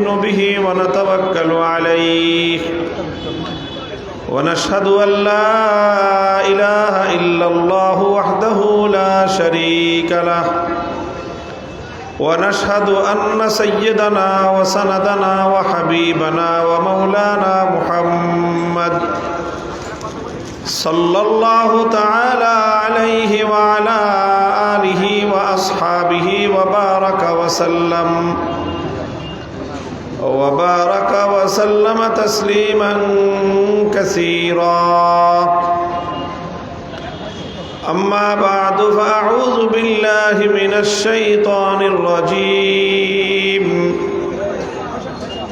نؤمن به ونتوكل عليه ونشهد أن لا إله إلا الله وحده لا شريك له ونشهد أن سيدنا وسندنا وحبيبنا ومولانا محمد صلى الله تعالى عليه وعلى آله وأصحابه وبارك وسلم تسليما كثيرا أما بعد فأعوذ بالله من الشيطان الرجيم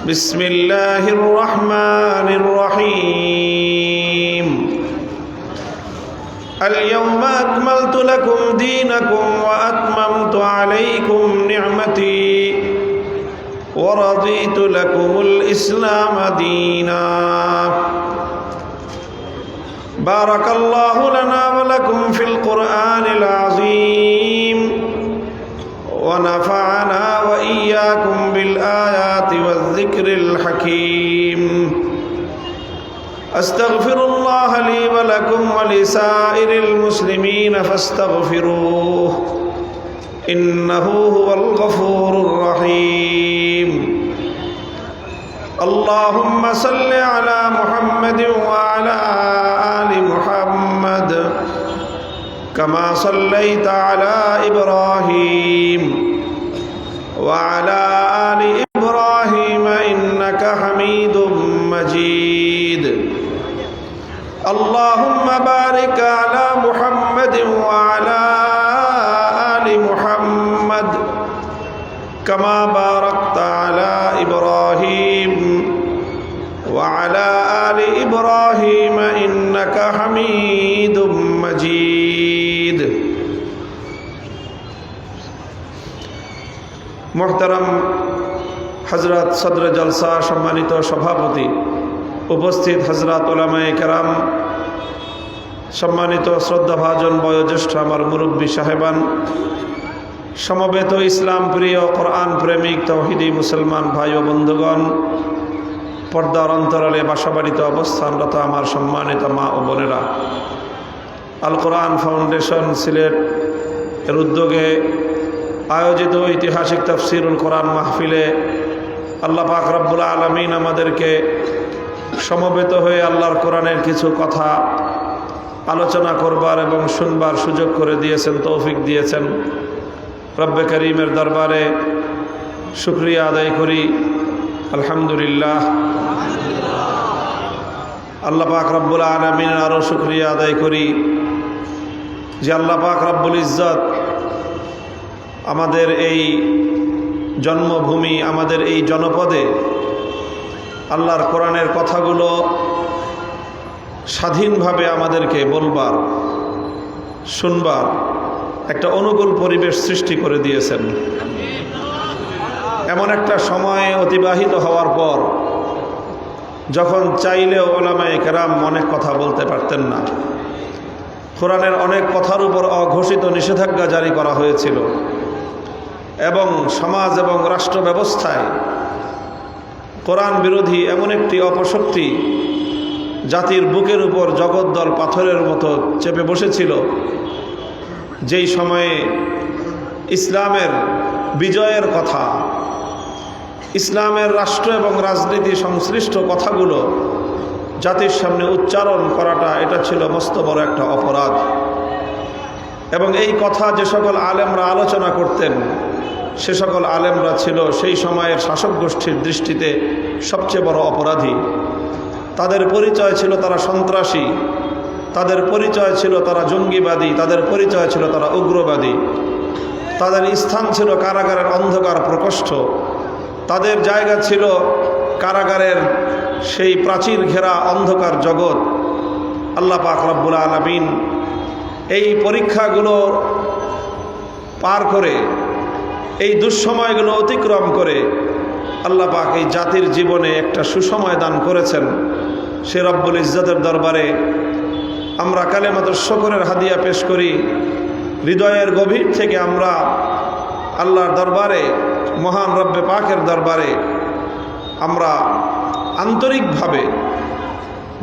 بسم الله الرحمن الرحيم اليوم أكملت لكم دينكم وأتممت عليكم نعمتي ورضيت لكم الإسلام دينا بارك الله لنا ولكم في القرآن العظيم ونفعنا وإياكم بالآيات والذكر الحكيم أستغفر الله لي ولكم ولسائر المسلمين فاستغفروه إنه هو الغفور الرحيم اللهم صل على محمد وعلى آل محمد كما صليت على إبراهيم وعلى آل إبراهيم إنك حميد مجيد اللهم بارك على محمد وعلى آل محمد كما باركت على إبراهيم وعلى آل إبراهيم إنك حميد مجيد محترم হযরত সদর জলসা সম্মানিত সভাপতি উপস্থিত হযরত উলামায়ে কেরাম সম্মানিত শ্রদ্ধাভাজন বয়োজ্যেষ্ঠ আমার মুরব্বী সাহেবান সমবেত ইসলাম প্রিয় কোরআন প্রেমিক তৌহিদি মুসলমান ভাই ও বন্ধুগণ পর্দার অন্তরালে বাসাবাড়িতে অবস্থানরত আমার সম্মানিত মা ও বোনেরা আল কোরআন ফাউন্ডেশন সিলেট এর উদ্যোগে আয়োজিত ঐতিহাসিক তাফসিরুল কোরআন মাহফিলে আল্লাহ পাক রব্বুল আলামিন আমাদেরকে সমবেত হয়ে আল্লাহর কোরআনের কিছু কথা আলোচনা করবার এবং শুনবার সুযোগ করে দিয়েছেন, তৌফিক দিয়েছেন। রব্বে করিমের দরবারে শুকরিয়া আদায় করি, আলহামদুলিল্লাহ। আল্লাহ পাক রব্বুল আলামিনের আরও শুকরিয়া আদায় করি যে আল্লাহ পাক রব্বুল ইজ্জত আমাদের এই জন্মভূমি, আমাদের এই জনপদে আল্লাহর কোরআনের কথাগুলো স্বাধীনভাবে আমাদেরকে বলবার, শুনবার একটা অনুকূল পরিবেশ সৃষ্টি করে দিয়েছেন। এমন একটা সময় অতিবাহিত হওয়ার পর যখন চাইলেও উলামায়ে কেরাম অনেক কথা বলতে পারতেন না, কোরআনের অনেক কথার উপর অঘোষিত নিষেধাজ্ঞা জারি করা হয়েছিল এবং সমাজ এবং রাষ্ট্র ব্যবস্থায় কোরআন বিরোধী এমন একটি অপশক্তি জাতির বুকের উপর জগদ্দল পাথরের মতো চেপে বসেছিল, যেই সময়ে ইসলামের বিজয়ের কথা, ইসলামের রাষ্ট্র এবং রাজনীতি সংশ্লিষ্ট কথাগুলো জাতির সামনে উচ্চারণ করাটা এটা ছিল মস্ত বড় একটা অপরাধ। এবং এই কথা যে সকল আলেমরা আলোচনা করতেন সে সকল আলেমরা ছিল সেই সময়ের শাসক গোষ্ঠীর দৃষ্টিতে সবচেয়ে বড় অপরাধী। তাদের পরিচয় ছিল তারা সন্ত্রাসী, তাদের পরিচয় ছিল তারা জঙ্গিবাদী, তাদের পরিচয় ছিল তারা উগ্রবাদী, তাদের স্থান ছিল কারাগারের অন্ধকার প্রকোষ্ঠ, তাদের জায়গা ছিল কারাগারের সেই প্রাচীর ঘেরা অন্ধকার জগৎ। আল্লাহ পাক রব্বুল আলামিন এই পরীক্ষাগুলো পার করে, এই দুঃসময়গুলো অতিক্রম করে আল্লাহ পাক এই জাতির জীবনে একটা সুসময় দান করেছেন। সে রব্বুল ইজ্জতের দরবারে আমরা কালেমাতুশ শুকরের হাদিয়া পেশ করি। হৃদয়ের গভীর থেকে আমরা আল্লাহর দরবারে, মহান রব্বে পাকের দরবারে আমরা আন্তরিকভাবে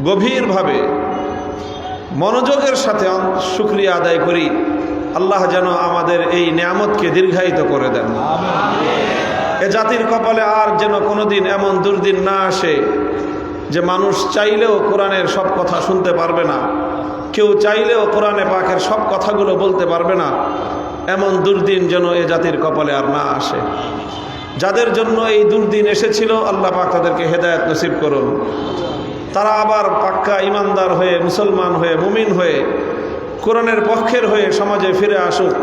গভীরভাবে মনোযোগের সাথে শুকরিয়া আদায় করি। আল্লাহ যেন আমাদের এই নিয়ামতকে দীর্ঘায়িত করে দেন। এ জাতির কপালে আর যেন কোনোদিন এমন দুর্দিন না আসে যে মানুষ চাইলেও কোরআনের সব কথা শুনতে পারবে না, কেউ চাইলেও কোরআনে পাকের সব কথাগুলো বলতে পারবে না। এমন দুর্দিন যেন এ জাতির কপালে আর না আসে। যাদের জন্য এই দুর্দিন এসেছিল আল্লাহ পাক তাদেরকে হেদায়েত নসিব করুন। তারা আবার পাক্কা ইমানদার হয়ে, মুসলমান হয়ে, মুমিন হয়ে, কোরআনের পক্ষের হয়ে সমাজে ফিরে আসুক।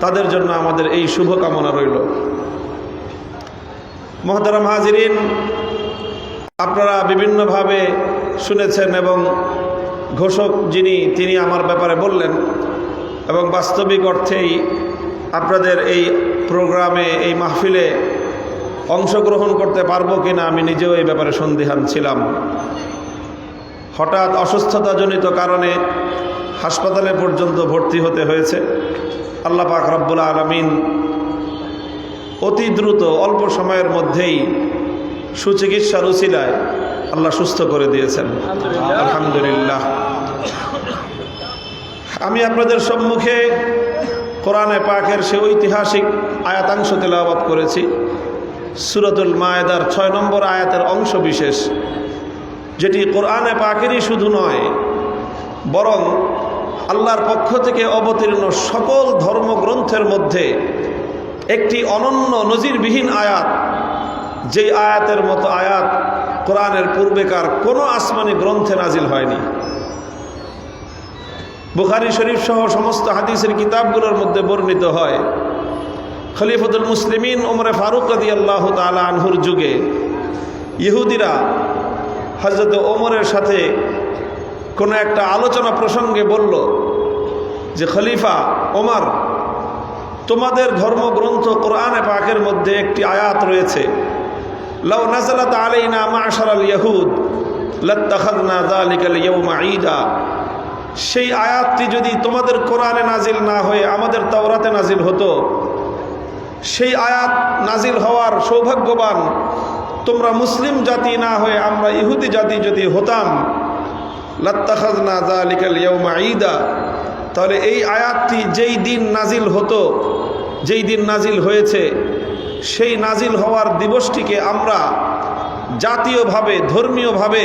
তাদের জন্য আমাদের এই শুভকামনা রইল। মুহতারাম হাজিরিন, আপনারা বিভিন্নভাবে শুনেছেন এবং ঘোষক তিনি আমার ব্যাপারে বললেন, এবং বাস্তবিক অর্থেই আপনাদের এই প্রোগ্রামে, এই মাহফিলে অংশগ্রহণ করতে পারবো কিনা আমি নিজেও এই ব্যাপারে সন্দিহান ছিলাম। হঠাৎ অসুস্থতাজনিত কারণে হাসপাতালে পর্যন্ত ভর্তি হতে হয়েছে। আল্লাহ পাক রব্বুল আলামিন অতি দ্রুত অল্প সময়ের মধ্যেই সুচিকিৎসার উসিলায় আল্লাহ সুস্থ করে দিয়েছেন, আলহামদুলিল্লাহ। আমি আপনাদের সম্মুখে কোরআনে পাকের সে ঐতিহাসিক আয়াতাংশ তেলাওয়াত করেছি, সূরাতুল মায়েদার 6 নম্বর আয়াতের অংশ বিশেষ, যেটি কোরআনে পাকেরই শুধু নয় বরং আল্লাহর পক্ষ থেকে অবতীর্ণ সকল ধর্মগ্রন্থের মধ্যে একটি অনন্য নজিরবিহীন আয়াত। যেই আয়াতের মতো আয়াত কোরআনের পূর্বেকার কোনো আসমানি গ্রন্থে নাজিল হয়নি। বুখারী শরীফ সহ সমস্ত হাদিসের কিতাবগুলোর মধ্যে বর্ণিত হয়, খলিফাতুল মুসলিমিন ওমরে ফারুক রাদিয়াল্লাহু তাআলা আনহুর যুগে ইহুদিরা হযরত ওমরের সাথে কোনো একটা আলোচনা প্রসঙ্গে বলল যে, খলিফা ওমর, তোমাদের ধর্মগ্রন্থ কোরআনে পাকের মধ্যে একটি আয়াত রয়েছে, লাউ নাযালাত আলাইনা মা'শারাল ইয়াহুদ লাত্তাখাযনা যালিকাল ইয়াওমা ঈদা। সেই আয়াতটি যদি তোমাদের কোরআনে নাজিল না হয়ে আমাদের তাওরাতে নাজিল হতো, সেই আয়াত নাজিল হওয়ার সৌভাগ্যবান তোমরা মুসলিম জাতি না হয়ে আমরা ইহুদি জাতি যদি হতাম, লাত্তাখাযনা যালিকাল ইয়াওমা ঈদা, তাহলে এই আয়াতটি যেই দিন নাজিল হতো, যেই দিন নাজিল হয়েছে, সেই নাজিল হওয়ার দিবসটিকে আমরা জাতীয়ভাবে, ধর্মীয়ভাবে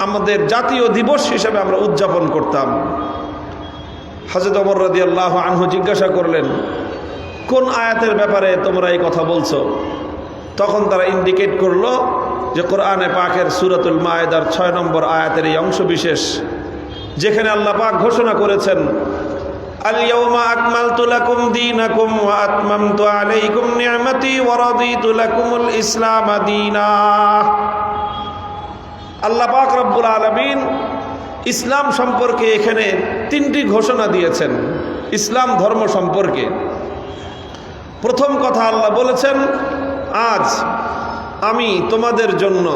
আমাদের জাতীয় দিবস হিসেবে আমরা উদযাপন করতাম। হযরত ওমর রাদিয়াল্লাহু আনহু জিজ্ঞাসা করলেন, কোন আয়াতের ব্যাপারে তোমরা এই কথা বলছো? তখন তারা ইন্ডিকেট করলো যে কোরআনে পাকের সূরাতুল মায়েদার 6 নম্বর আয়াতের এই অংশ বিশেষ, যেখানে আল্লাহ পাক ঘোষণা করেছেন, আল ইয়াওমা আকমালতু লাকুম দীনাকুম ওয়া আতমামতু আলাইকুম নি'মাতি ওয়া রাদিতু লাকুমুল ইসলাম দীনা। আল্লাহ পাক রব্বুল আলামিন ইসলাম সম্পর্কে এখানে 3টি ঘোষণা দিয়েছেন ইসলাম ধর্ম সম্পর্কে। প্রথম কথা আল্লাহ বলেছেন, আজ আমি তোমাদের জন্য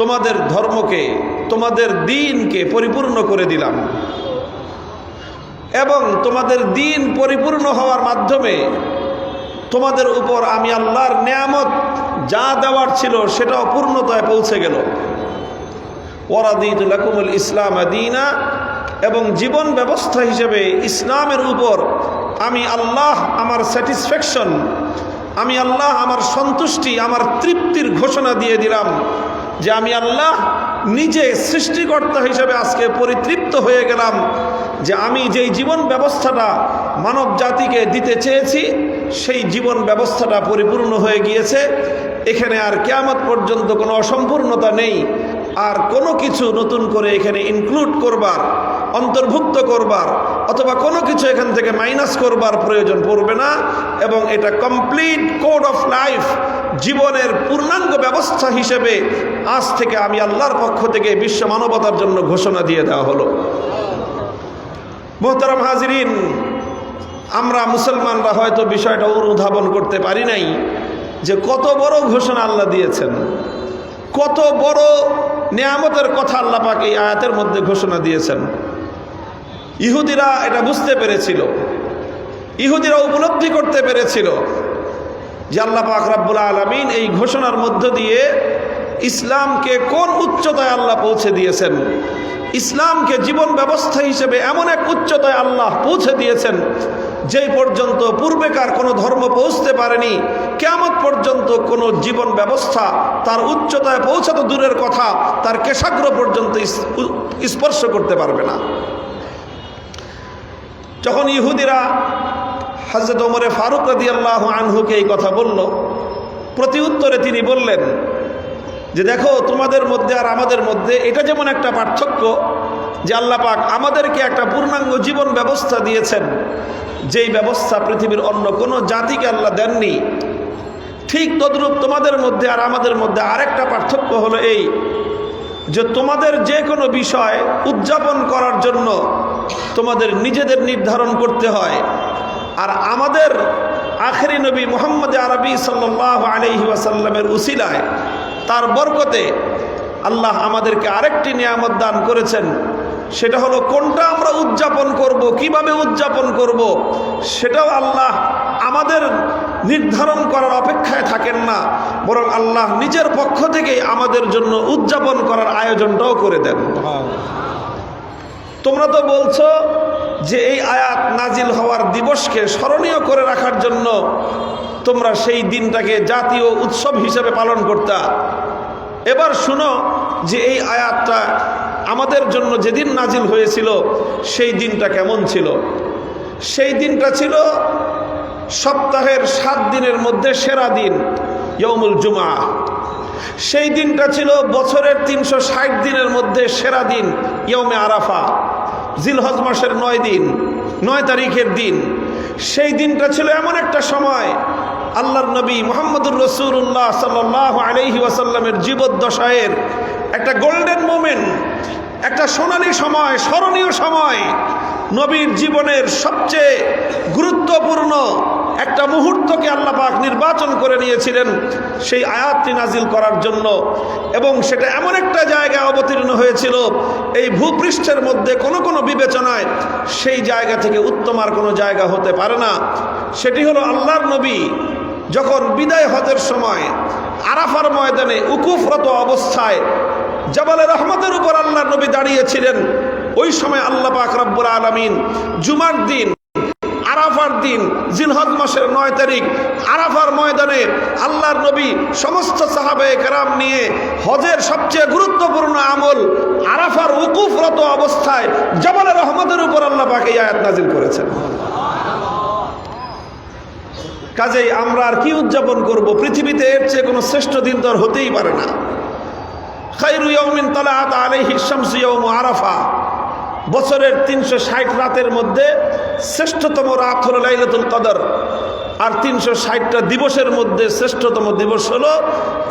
তোমাদের ধর্মকে, তোমাদের দ্বীনকে পরিপূর্ণ করে দিলাম, এবং তোমাদের দ্বীন পরিপূর্ণ হওয়ার মাধ্যমে তোমাদের উপর আমি আল্লাহর নিয়ামত যা দেওয়ার ছিল সেটাও পূর্ণতায় পৌঁছে গেল। ওয়ারাদিতু লাকুমুল ইসলাম দীনা, এবং জীবন ব্যবস্থা হিসেবে ইসলামের উপর আমি আল্লাহ আমার স্যাটিসফ্যাকশন, আমি আল্লাহ আমার সন্তুষ্টি, আমার তৃপ্তির ঘোষণা দিয়ে দিলাম যে আমি আল্লাহ নিজে সৃষ্টিকর্তা হিসেবে আজকে পরিতৃপ্ত হয়ে গেলাম যে আমি যেই জীবন ব্যবস্থাটা মানব জাতিকে দিতে চেয়েছি সেই জীবন ব্যবস্থাটা পরিপূর্ণ হয়ে গিয়েছে। এখানে আর কিয়ামত পর্যন্ত কোনো অসম্পূর্ণতা নেই, আর কোনো কিছু নতুন করে এখানে ইনক্লুড করবার, অন্তর্ভুক্ত করবার অথবা কোনো কিছু এখান থেকে মাইনাস করবার প্রয়োজন পড়বে না, এবং এটা কমপ্লিট কোড অফ লাইফ, জীবনের পূর্ণাঙ্গ ব্যবস্থা হিসেবে আজ থেকে আমি আল্লাহর পক্ষ থেকে বিশ্ব মানবতার জন্য ঘোষণা দিয়ে দেওয়া হলো। মুহতারাম হাজিরিন, আমরা মুসলমানরা হয়তো বিষয়টা অনুধাবন করতে পারি নাই যে কত বড় ঘোষণা আল্লাহ দিয়েছেন, কত বড় নিয়ামতের কথা আল্লাহ পাক এই আয়াতের মধ্যে ঘোষণা দিয়েছেন। ইহুদিরা এটা বুঝতে পেরেছিল, ইহুদিরা উপলব্ধি করতে পেরেছিল যে আল্লাহ পাক রব্বুল আলামিন এই ঘোষণার মধ্য দিয়ে ইসলামকে কোন উচ্চতায় আল্লাহ পৌঁছে দিয়েছেন, ইসলামকে জীবন ব্যবস্থা হিসেবে এমন এক উচ্চতায় আল্লাহ পৌঁছে দিয়েছেন যেই পর্যন্ত পূর্বেকার কোনো ধর্ম পৌঁছতে পারেনি। কিয়ামত পর্যন্ত কোনো জীবন ব্যবস্থা তার উচ্চতায় পৌঁছা তো দূরের কথা, তার কেশাগ্র পর্যন্ত স্পর্শ করতে পারবে না। যখন ইহুদিরা হযরত ওমর ফারুক রাদিয়াল্লাহু আনহুকে এই কথা বলল, প্রতি উত্তরে তিনি বললেন যে দেখো, তোমাদের মধ্যে আর আমাদের মধ্যে এটা যেমন একটা পার্থক্য যে আল্লাহ পাক আমাদেরকে একটা পূর্ণাঙ্গ জীবন ব্যবস্থা দিয়েছেন, যেই ব্যবস্থা পৃথিবীর অন্য কোনো জাতিকে আল্লাহ দেননি, ঠিক তদ্রূপ তোমাদের মধ্যে আর আমাদের মধ্যে আরেকটা পার্থক্য হলো এই যে তোমাদের যে কোনো বিষয় উদযাপন করার জন্য তোমাদের নিজেদের নির্ধারণ করতে হয়, আর আমাদের আখেরি নবী মুহাম্মদ আরবি সাল্লাল্লাহু আলাইহি ওয়াসাল্লামের উসিলায়, তার বরকতে আল্লাহ আমাদেরকে আরেকটি নিয়ামত দান করেছেন। সেটা হলো কোনটা আমরা উদযাপন করব, কিভাবে উদযাপন করব, সেটাও আল্লাহ আমাদের নির্ধারণ করার অপেক্ষায় থাকেন না, বরং আল্লাহ নিজের পক্ষ থেকে আমাদের জন্য উদযাপন করার আয়োজনটাও করে দেন। তোমরা তো বলছো যে এই আয়াত নাজিল হওয়ার দিবসকে স্মরণীয় করে রাখার জন্য তোমরা সেই দিনটাকে জাতীয় উৎসব হিসেবে পালন করতা। এবার শুনো যে এই আয়াতটা আমাদের জন্য যেদিন নাজিল হয়েছিল সেই দিনটা কেমন ছিল। সেই দিনটা ছিল সপ্তাহের 7 দিনের মধ্যে সেরা দিন, ইয়াউমুল জুমআ। সেই দিনটা ছিল বছরের 360 দিনের মধ্যে সেরা দিন, ইয়াউমে আরাফা, জিলহজ মাসের 9 দিন, 9 তারিখের দিন। সেই দিনটা ছিল এমন একটা সময়, আল্লাহর নবী মুহাম্মদুর রাসূলুল্লাহ সাল্লাল্লাহু আলাইহি ওয়াসাল্লামের জীবদ্দশায়ের একটা গোল্ডেন মোমেন্ট, একটা সোনালী সময়, স্মরণীয় সময়, নবীর জীবনের সবচেয়ে গুরুত্বপূর্ণ একটা মুহূর্তকে আল্লাহ পাক নির্বাচন করে নিয়েছিলেন সেই আয়াতটি নাজিল করার জন্য। এবং সেটা এমন একটা জায়গায় অবতীর্ণ হয়েছিল, এই ভূপৃষ্ঠের মধ্যে কোনো বিবেচনায় সেই জায়গা থেকে উত্তম আর কোনো জায়গা হতে পারে না। সেটি হলো আল্লাহর নবী যখন বিদায় হজের সময় আরাফার ময়দানে উকুফরত অবস্থায় জাবালে রহমতের উপর আল্লাহর নবী দাঁড়িয়েছিলেন। ওই সময় আল্লাহ পাক রব্বুল আলামিন জুমার দিন, আরাফার দিন, জিলহজ মাসের 9 তারিখ আরাফার ময়দানে আল্লাহর নবী সমস্ত সাহাবায়ে কেরাম নিয়ে হজের সবচেয়ে গুরুত্বপূর্ণ আমল আরাফার উকুফরত অবস্থায় জাবালে রহমতের উপর আল্লাহ পাক এই আয়াত নাজিল করেছেন। কাজেই আমরা আর কি উদযাপন করব? পৃথিবীতে এর চেয়ে কোনো শ্রেষ্ঠ দিন তো আর হতেই পারে না। খায়রু ইয়াউমিন তালাআত আলাইহি শামসু ইয়াউমু আরাফা, বছরের 360 রাতের মধ্যে শ্রেষ্ঠতম রাত হলো লাইলাতুল কদর, আর 360টা দিবসের মধ্যে শ্রেষ্ঠতম দিবস হলো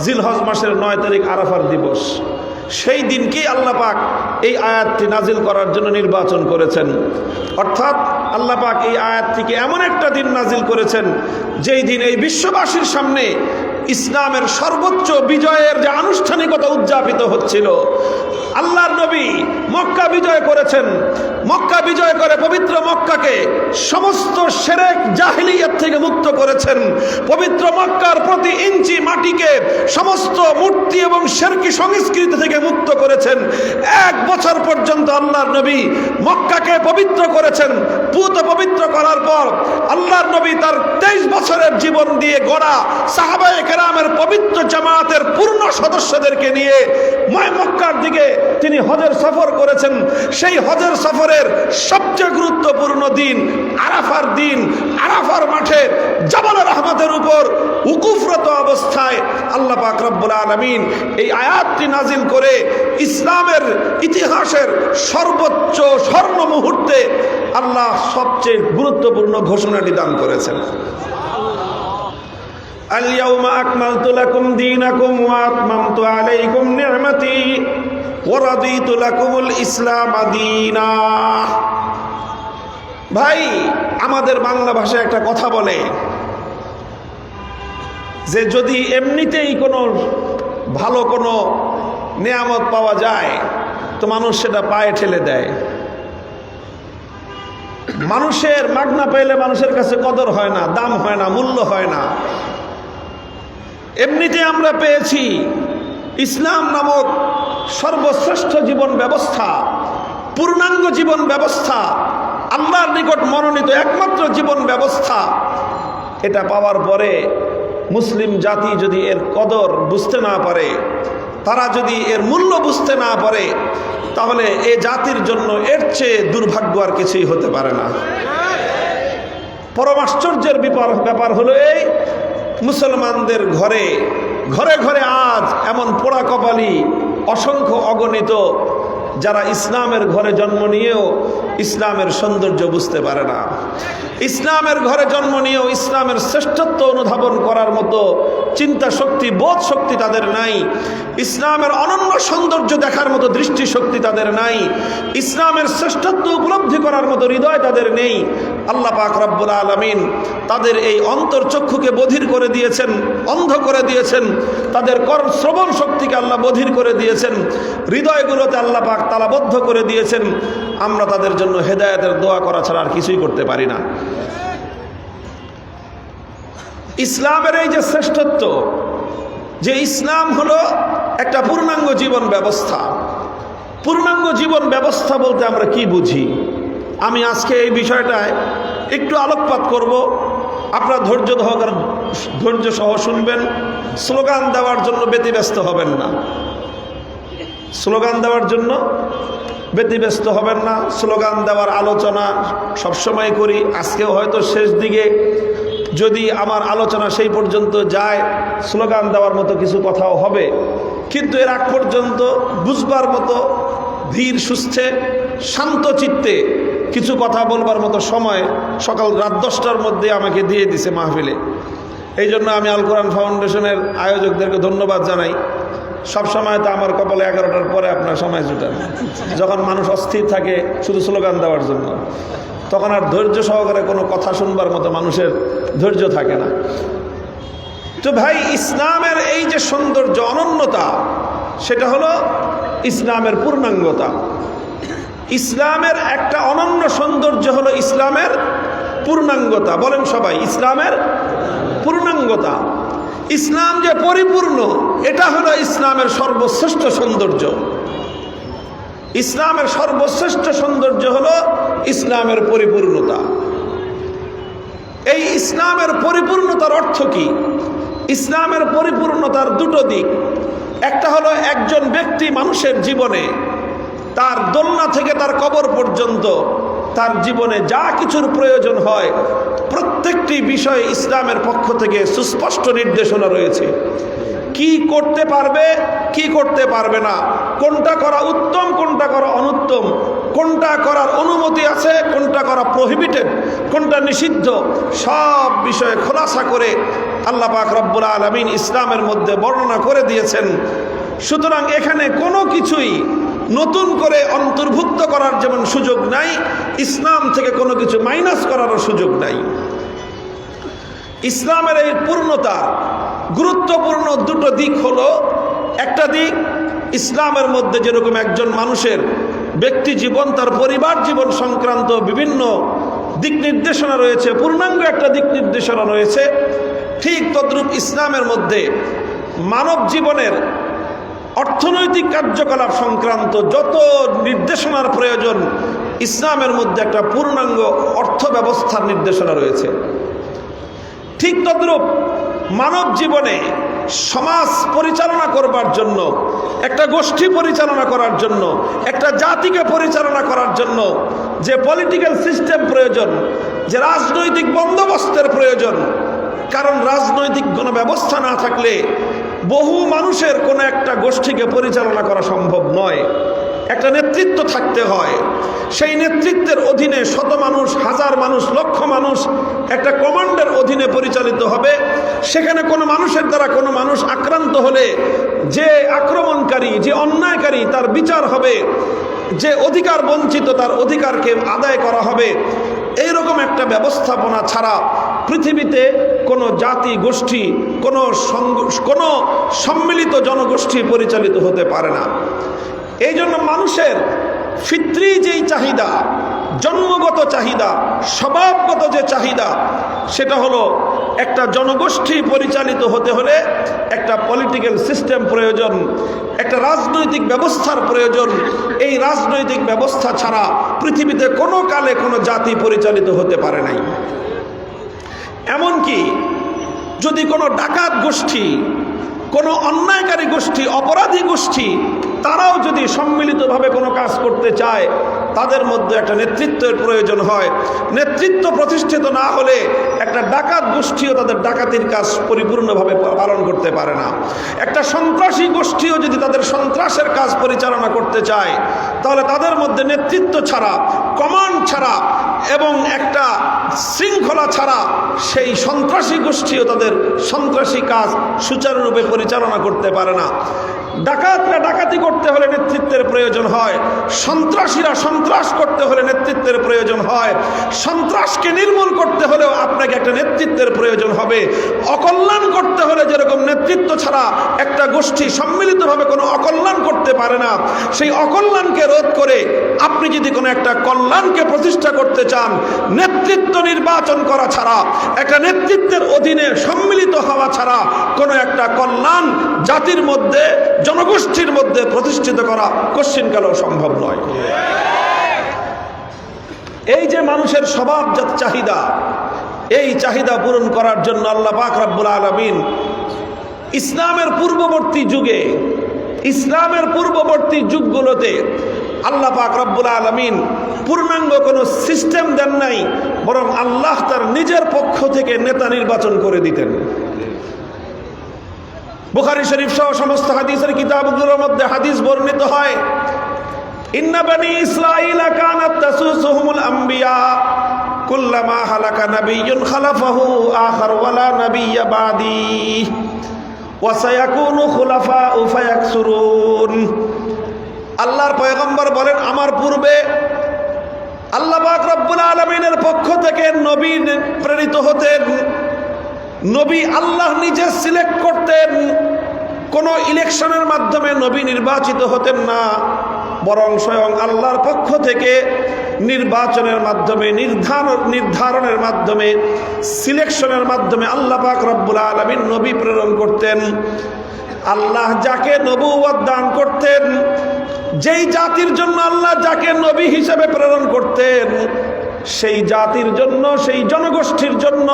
জিলহজ মাসের 9 তারিখ আরাফার দিবস। সেই দিনকেই আল্লাহ পাক এই আয়াতটি নাজিল করার জন্য নির্বাচন করেছেন। অর্থাৎ আল্লাহ পাক এই আয়াতটিকে এমন একটা দিন নাজিল করেছেন যেই দিন এই বিশ্ববাসীর সামনে ইসলামের সর্বোচ্চ বিজয়ের যে আনুষ্ঠানিকতা উদযাপিত হচ্ছিল। আল্লাহর নবী মক্কা বিজয় করেছেন, মক্কা বিজয় করে পবিত্র মক্কাকে সমস্ত শিরক জাহিলিয়াত থেকে মুক্ত করেছেন, পবিত্র মক্কার প্রতি ইঞ্চি মাটিকে সমস্ত মূর্তি এবং শিরকি সংস্কৃতি থেকে মুক্ত করেছেন। 1 বছর পর্যন্ত আল্লাহর নবী মক্কাকে পবিত্র করেছেন। পুত পবিত্র করার পর আল্লাহর নবী তার 23 বছরের জীবন দিয়ে গড়া সাহাবায়ে কেরামের পবিত্র জামাতের পূর্ণ সদস্যদেরকে নিয়ে মক্কার দিকে তিনি হজের সফর করেছেন। সেই হজের সফরের সবচেয়ে গুরুত্বপূর্ণ দিন আরাফার দিন, আরাফার মাঠে জাবালে রহমতের উপর উকুফরত অবস্থায় আল্লাহ পাক রব্বুল আলামিন এই আয়াতটি নাজিল করে ইসলামের ইতিহাসের সর্বোচ্চ স্বর্ণ মুহূর্তে আল্লাহ সবচেয়ে গুরুত্বপূর্ণ ঘোষণাটি দান করেছেন। اليوم أكملت لكم دينكم وأتممت عليكم نعمتي ورضيت لكم الإسلام دينا। ভাই, আমাদের বাংলা ভাষায় একটা কথা বলে যে যদি এমনিতেই কোনো ভালো কোনো নিয়ামত পাওয়া যায় তো মানুষ সেটা পায়ে ঠেলে দেয়। মানুষের মাগনা পেলে মানুষের কাছে কদর হয় না, দাম হয় না, মূল্য হয় না। এমনিতে আমরা পেয়েছি ইসলাম নামক সর্বশ্রেষ্ঠ জীবন ব্যবস্থা, পূর্ণাঙ্গ জীবন ব্যবস্থা, আল্লাহর নিকট মনোনীত একমাত্র জীবন ব্যবস্থা। এটা পাওয়ার পরে মুসলিম জাতি যদি এর কদর বুঝতে না পারে, তারা যদি এর মূল্য বুঝতে না পারে, তাহলে এ জাতির জন্য এর চেয়ে দুর্ভাগ্য আর কিছুই হতে পারে না। পরম আশ্চর্যের ব্যাপার হলো এই, মুসলমানদের ঘরে ঘরে ঘরে আজ এমন পোড়া কপালি অসংখ্য অগণিত যারা ইসলামের ঘরে জন্ম নিয়েও ইসলামের সৌন্দর্য বুঝতে পারে না, ইসলামের ঘরে জন্ম নিয়েও ইসলামের শ্রেষ্ঠত্ব অনুধাবন করার মতো চিন্তা শক্তি, বোধ শক্তি তাদের নাই, ইসলামের অনন্য সৌন্দর্য দেখার মতো দৃষ্টি শক্তি তাদের নাই, ইসলামের শ্রেষ্ঠত্ব উপলব্ধি করার মতো হৃদয় তাদের নেই। আল্লাহ পাক রব্বুল আলামিন তাদের এই অন্তর্চক্ষুকে বধির করে দিয়েছেন, অন্ধ করে দিয়েছেন, তাদের শ্রবণ শক্তিকে আল্লাহ বধির করে দিয়েছেন, হৃদয়গুলোতে আল্লাহ পাক তালাবদ্ধ করে দিয়েছেন। আমরা তাদের জন্য হেদায়েতের দোয়া করা ছাড়া আর কিছুই করতে পারি না। ইসলামের এই যে শ্রেষ্ঠত্ব, যে ইসলাম হলো একটা পূর্ণাঙ্গ জীবন ব্যবস্থা। পূর্ণাঙ্গ জীবন ব্যবস্থা বলতে আমরা কি বুঝি, আমি আজকে এই বিষয়টায় একটু আলোকপাত করব। আপনারা ধৈর্য সহ শুনবেন, স্লোগান দেওয়ার জন্য ব্যতিব্যস্ত হবেন না, স্লোগান দেওয়ার জন্য ব্যতিব্যস্ত হবেন না। স্লোগান দেওয়ার আলোচনা সবসময় করি, আজকেও হয়তো শেষ দিকে যদি আমার আলোচনা সেই পর্যন্ত যায়, স্লোগান দেওয়ার মতো কিছু কথাও হবে, কিন্তু এর আগ পর্যন্ত বুঝবার মতো ধীর সুস্থে শান্ত চিত্তে কিছু কথা বলবার মতো সময় সকাল রাত 10টার মধ্যে আমাকে দিয়ে দিছে মাহফিলে। এই জন্য আমি আল কোরআন ফাউন্ডেশনের আয়োজকদেরকে ধন্যবাদ জানাই। সব সময় তো আমার কপালে 11টার পরে আপনার সময় জুটান, যখন মানুষ অস্থির থাকে শুধু স্লোগান দেওয়ার জন্য, তখন আর ধৈর্য সহকারে কোনো কথা শুনবার মতো মানুষের ধৈর্য থাকে না। তো ভাই, ইসলামের এই যে সৌন্দর্য, অনন্যতা, সেটা হলো ইসলামের পূর্ণাঙ্গতা। ইসলামের একটা অনন্য সৌন্দর্য হলো ইসলামের পূর্ণাঙ্গতা। বলেন সবাই, ইসলামের পূর্ণাঙ্গতা। ইসলাম যে পরিপূর্ণ, এটা হলো ইসলামের সর্বশ্রেষ্ঠ সৌন্দর্য। ইসলামের সর্বশ্রেষ্ঠ সৌন্দর্য হলো ইসলামের পরিপূর্ণতা। এই ইসলামের পরিপূর্ণতার অর্থ কি? ইসলামের পরিপূর্ণতার দুটো দিক। একটা হলো একজন ব্যক্তি মানুষের জীবনে তার দোলনা থেকে তার কবর পর্যন্ত তার জীবনে যা কিছুর প্রয়োজন হয়, প্রত্যেকটি বিষয়ে ইসলামের পক্ষ থেকে সুস্পষ্ট নির্দেশনা রয়েছে। কি করতে পারবে, কি করতে পারবে না, কোনটা করা উত্তম, কোনটা করা অনুত্তম, কোনটা করার অনুমতি আছে, কোনটা করা প্রহিবিটেড, কোনটা নিষিদ্ধ, সব বিষয়ে খোলাসা করে আল্লাহ পাক রব্বুল আলামিন ইসলামের মধ্যে বর্ণনা করে দিয়েছেন। সুতরাং এখানে কোনো কিছুই নতুন করে অন্তর্ভুক্ত করার যেমন সুযোগ নাই, ইসলাম থেকে কোনো কিছু মাইনাস করারও সুযোগ নাই। ইসলামের এই পূর্ণতা গুরুত্বপূর্ণ দুটো দিক হলো, একটা দিক ইসলামের মধ্যে যেরকম একজন মানুষের ব্যক্তি জীবন, তার পরিবার জীবন সংক্রান্ত বিভিন্ন দিক নির্দেশনা রয়েছে, পূর্ণাঙ্গ একটা দিক নির্দেশনা রয়েছে, ঠিক তদ্রূপ ইসলামের মধ্যে মানব জীবনের অর্থনৈতিক কার্যকলাপ সংক্রান্ত যত নির্দেশনার প্রয়োজন, ইসলামের মধ্যে একটা পূর্ণাঙ্গ অর্থ ব্যবস্থার নির্দেশনা রয়েছে। ঠিক তদ্রূপ মানব জীবনে সমাজ পরিচালনা করবার জন্য, একটা গোষ্ঠী পরিচালনা করার জন্য, একটা জাতিকে পরিচালনা করার জন্য যে পলিটিক্যাল সিস্টেম প্রয়োজন, যে রাজনৈতিক বন্দোবস্তের প্রয়োজন, কারণ রাজনৈতিক কোনো ব্যবস্থা না থাকলে বহু মানুষের কোনো একটা গোষ্ঠীকে পরিচালনা করা সম্ভব নয়। একটা নেতৃত্ব থাকতে হয়, সেই নেতৃত্বের অধীনে শত মানুষ, হাজার মানুষ, লক্ষ মানুষ একটা কমান্ডের অধীনে পরিচালিত হবে। সেখানে কোনো মানুষের দ্বারা কোনো মানুষ আক্রান্ত হলে যে আক্রমণকারী, যে অন্যায়কারী, তার বিচার হবে, যে অধিকার বঞ্চিত তার অধিকারকে আদায় করা হবে। এইরকম একটা ব্যবস্থাপনা ছাড়া পৃথিবীতে কোনো জাতি, গোষ্ঠী, কোনো সম্মিলিত জনগোষ্ঠী পরিচালিত হতে পারে না। এই জন্য মানুষের ফিতরি যেই চাহিদা, জন্মগত চাহিদা, স্বভাবগত যে চাহিদা, সেটা হলো একটা জনগোষ্ঠী পরিচালিত হতে হলে একটা পলিটিক্যাল সিস্টেম প্রয়োজন, একটা রাজনৈতিক ব্যবস্থার প্রয়োজন। এই রাজনৈতিক ব্যবস্থা ছাড়া পৃথিবীতে কোনো কালে কোনো জাতি পরিচালিত হতে পারে নাই। এমনকি যদি কোনো ডাকাত গোষ্ঠী, কোনো অন্যায়কারী গোষ্ঠী, অপরাধী গোষ্ঠী, তারাও যদি সম্মিলিতভাবে কোনো কাজ করতে চায়, তাদের মধ্যে একটা নেতৃত্বের প্রয়োজন হয়। নেতৃত্ব প্রতিষ্ঠিত না হলে একটা ডাকাত গোষ্ঠীও তাদের ডাকাতির কাজ পরিপূর্ণভাবে পালন করতে পারে না। একটা সন্ত্রাসী গোষ্ঠীও যদি তাদের সন্ত্রাসের কাজ পরিচালনা করতে চায়, তাহলে তাদের মধ্যে নেতৃত্ব ছাড়া, কমান্ড ছাড়া এবং একটা শৃঙ্খলা ছাড়া সেই সন্ত্রাসী গোষ্ঠীও তাদের সন্ত্রাসী কাজ সুচারুরূপে পরিচালনা করতে পারে না। ডাকাতরা ডাকাতি করতে হলে নেতৃত্বের প্রয়োজন হয়, সন্ত্রাসীরা সন্ত্রাস করতে হলে নেতৃত্বের প্রয়োজন হয়। সন্ত্রাসকে নির্মূল করতে হলেও আপনাকে একটা নেতৃত্বের প্রয়োজন হবে। অকল্যাণ করতে হলে যেরকম নেতৃত্ব ছাড়া একটা গোষ্ঠী সম্মিলিতভাবে কোনো অকল্যাণ করতে পারে না, সেই অকল্যাণকে রোধ করে আপনি যদি কোনো একটা কল্যাণকে প্রতিষ্ঠা করতে চান, নেতৃত্ব নির্বাচন করা ছাড়া, একটা নেতৃত্বের অধীনে সম্মিলিত হওয়া ছাড়া কোনো একটা কল্যাণ জাতির মধ্যে, জনগোষ্ঠীর মধ্যে প্রতিষ্ঠিত করা কশ্চিনকালেও সম্ভব নয়। এই যে মানুষের স্বভাবজাত চাহিদা, এই চাহিদা পূরণ করার জন্য আল্লাহ পাক রব্বুল আলামিন ইসলামের পূর্ববর্তী যুগগুলোতে আল্লাহ পাক রব্বুল আলামিন পূর্ণাঙ্গ কোনো সিস্টেম দেন নাই, বরং আল্লাহ তার নিজের পক্ষ থেকে নেতা নির্বাচন করে দিতেন। বুখারী শরীফ সহ সমস্ত হাদিসের কিতাবগুলোর মধ্যে হাদিস বর্ণিত হয়, ইন্না বানি ইসরাঈলা কানাত তাসুসুহুমুল আম্বিয়া কুল্লামা হালাকা নাবিয়্যুন খালাফাহু আখার ওয়ালা নাবিয়্যা বাদি ওয়া সায়াকুনু খুলাফাউ ফায়াকসুরুন। আল্লাহর পয়গম্বর বলেন, আমার পূর্বে আল্লাহ পাক রব্বুল আলামিনের পক্ষ থেকে নবী প্রেরিত হতেন। নবী আল্লাহ নিজে সিলেক্ট করতেন, কোনো ইলেকশনের মাধ্যমে নবী নির্বাচিত হতেন না, বরং স্বয়ং আল্লাহর পক্ষ থেকে নির্বাচনের মাধ্যমে, নির্ধারণের মাধ্যমে, সিলেকশনের মাধ্যমে আল্লাহ পাক রব্বুল আলামিন নবী প্রেরণ করতেন। আল্লাহ যাকে নবুয়ত দান করতেন, যেই জাতির জন্য আল্লাহ যাকে নবী হিসেবে প্রেরণ করতেন, সেই জাতির জন্য, সেই জনগোষ্ঠীর জন্য,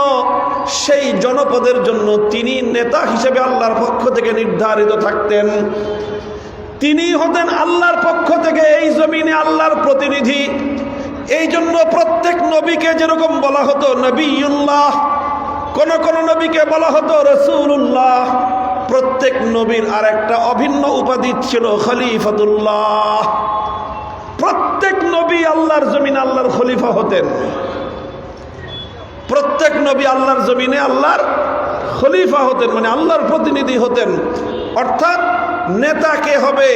সেই জনপদের জন্য তিনি নেতা হিসেবে আল্লাহর পক্ষ থেকে নির্ধারিত থাকতেন। তিনি হতেন আল্লাহর পক্ষ থেকে এই জমিনে আল্লাহর প্রতিনিধি। এই জন্য প্রত্যেক নবীকে যেরকম বলা হতো নবিয়ুল্লাহ, কোন কোন নবীকে বলা হতো রাসূলুল্লাহ, প্রত্যেক নবীর আর একটা অভিন্ন উপাধি ছিল খলিফাতুল্লাহ। প্রত্যেক নবী আল্লাহর জমিনে আল্লাহর খলিফা হতেন। প্রত্যেক নবী আল্লাহর জমিনে আল্লাহর খলিফা হতেন, মানে আল্লাহর প্রতিনিধি হতেন। অর্থাৎ নেতা কে হবে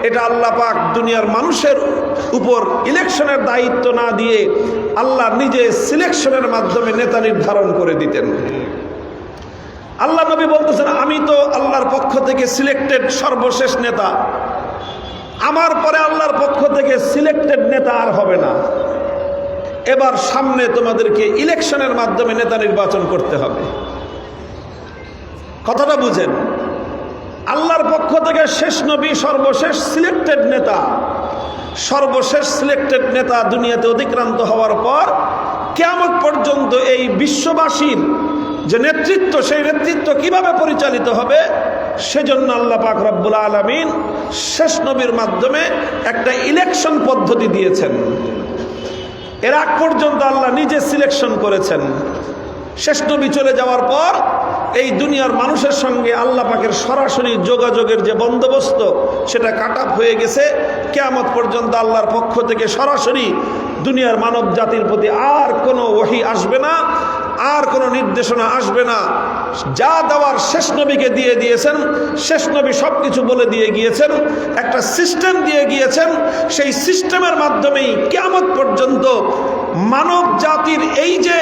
এটা আল্লাহ পাক দুনিয়ার মানুষের উপর ইলেকশনের দায়িত্ব না দিয়ে আল্লাহ নিজে সিলেকশনের মাধ্যমে নেতা নির্ধারণ করে দিতেন। আল্লাহ নবী বলতেছেন, আমি তো আল্লাহর পক্ষ থেকে সিলেক্টেড সর্বশেষ নেতা, আমার পরে আল্লাহর পক্ষ থেকে সিলেক্টেড নেতা আর হবে না। এবার সামনে তোমাদেরকে ইলেকশনের মাধ্যমে নেতা নির্বাচন করতে হবে। কথাটা বুঝেন, আল্লাহর পক্ষ থেকে শেষ নবী, সর্বশেষ সিলেক্টেড নেতা, সর্বশেষ সিলেক্টেড নেতা দুনিয়াতে অতিক্রান্ত হওয়ার পর কিয়ামত পর্যন্ত এই বিশ্ববাসীর যে নেতৃত্ব, সেই নেতৃত্ব কিভাবে পরিচালিত হবে, সেজন্য আল্লাহ পাক রব্বুল আলামিন শেষ নবীর মাধ্যমে একটা ইলেকশন পদ্ধতি দিয়েছেন। এর আগ পর্যন্ত আল্লাহ নিজে সিলেকশন করেছেন। শেষ নবী চলে যাওয়ার পর এই দুনিয়ার মানুষের সঙ্গে আল্লাহ পাকের সরাসরি যোগাযোগের যে বন্দোবস্ত, সেটা কাট আপ হয়ে গেছে। কিয়ামত পর্যন্ত আল্লাহর পক্ষ থেকে সরাসরি দুনিয়ার মানব জাতির প্রতি আর কোনো ওহী আসবে না, আর কোনো নির্দেশনা আসবে না। যা দেওয়ার শেষ নবীকে দিয়ে দিয়েছেন, শেষ নবী সব কিছু বলে দিয়ে গিয়েছেন, একটা সিস্টেম দিয়ে গিয়েছেন। সেই সিস্টেমের মাধ্যমেই কিয়ামত পর্যন্ত মানব জাতির এই যে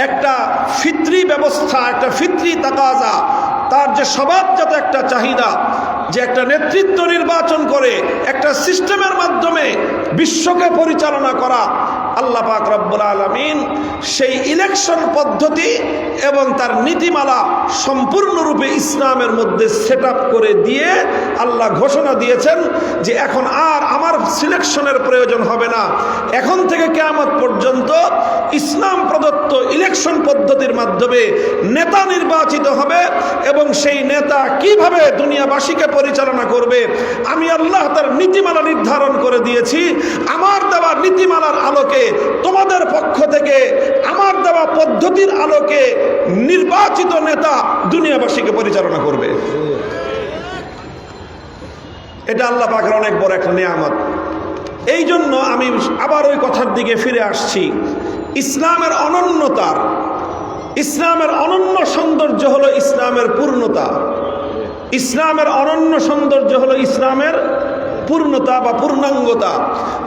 একটা ফিতরি ব্যবস্থা, একটা ফিতরি তাকাজা, তার যে স্বভাবজাত একটা চাহিদা, যে একটা নেতৃত্ব নির্বাচন করে একটা সিস্টেমের মাধ্যমে বিশ্বকে পরিচালনা করা, আল্লাহ পাক রব্বুল আলামিন সেই ইলেকশন পদ্ধতি এবং তার নীতিমালা সম্পূর্ণরূপে ইসলামের মধ্যে সেট আপ করে দিয়ে আল্লাহ ঘোষণা দিয়েছেন যে এখন আর আমার সিলেকশনের প্রয়োজন হবে না, এখন থেকে কিয়ামত পর্যন্ত ইসলাম প্রদত্ত ইলেকশন পদ্ধতির মাধ্যমে নেতা নির্বাচিত হবে এবং সেই নেতা কিভাবে দুনিয়াবাসীকে পরিচালনা করবে আমি আল্লাহ তার নীতিমালা নির্ধারণ করে দিয়েছি। আমার দেওয়া নীতিমালার আলোকে তোমাদের পক্ষ থেকে আমার দেওয়া পদ্ধতির আলোকে নির্বাচিত নেতা দুনিয়াবাসীকে পরিচালনা করবে। এটা আল্লাহ পাকের অনেক বড় একটা নিয়ামত। এই জন্য আমি আবার ওই কথার দিকে ফিরে আসছি, ইসলামের অনন্যতার, ইসলামের অনন্য সৌন্দর্য হলো ইসলামের পূর্ণতা। ইসলামের অনন্য সৌন্দর্য হলো ইসলামের পূর্ণতা বা পূর্ণাঙ্গতা।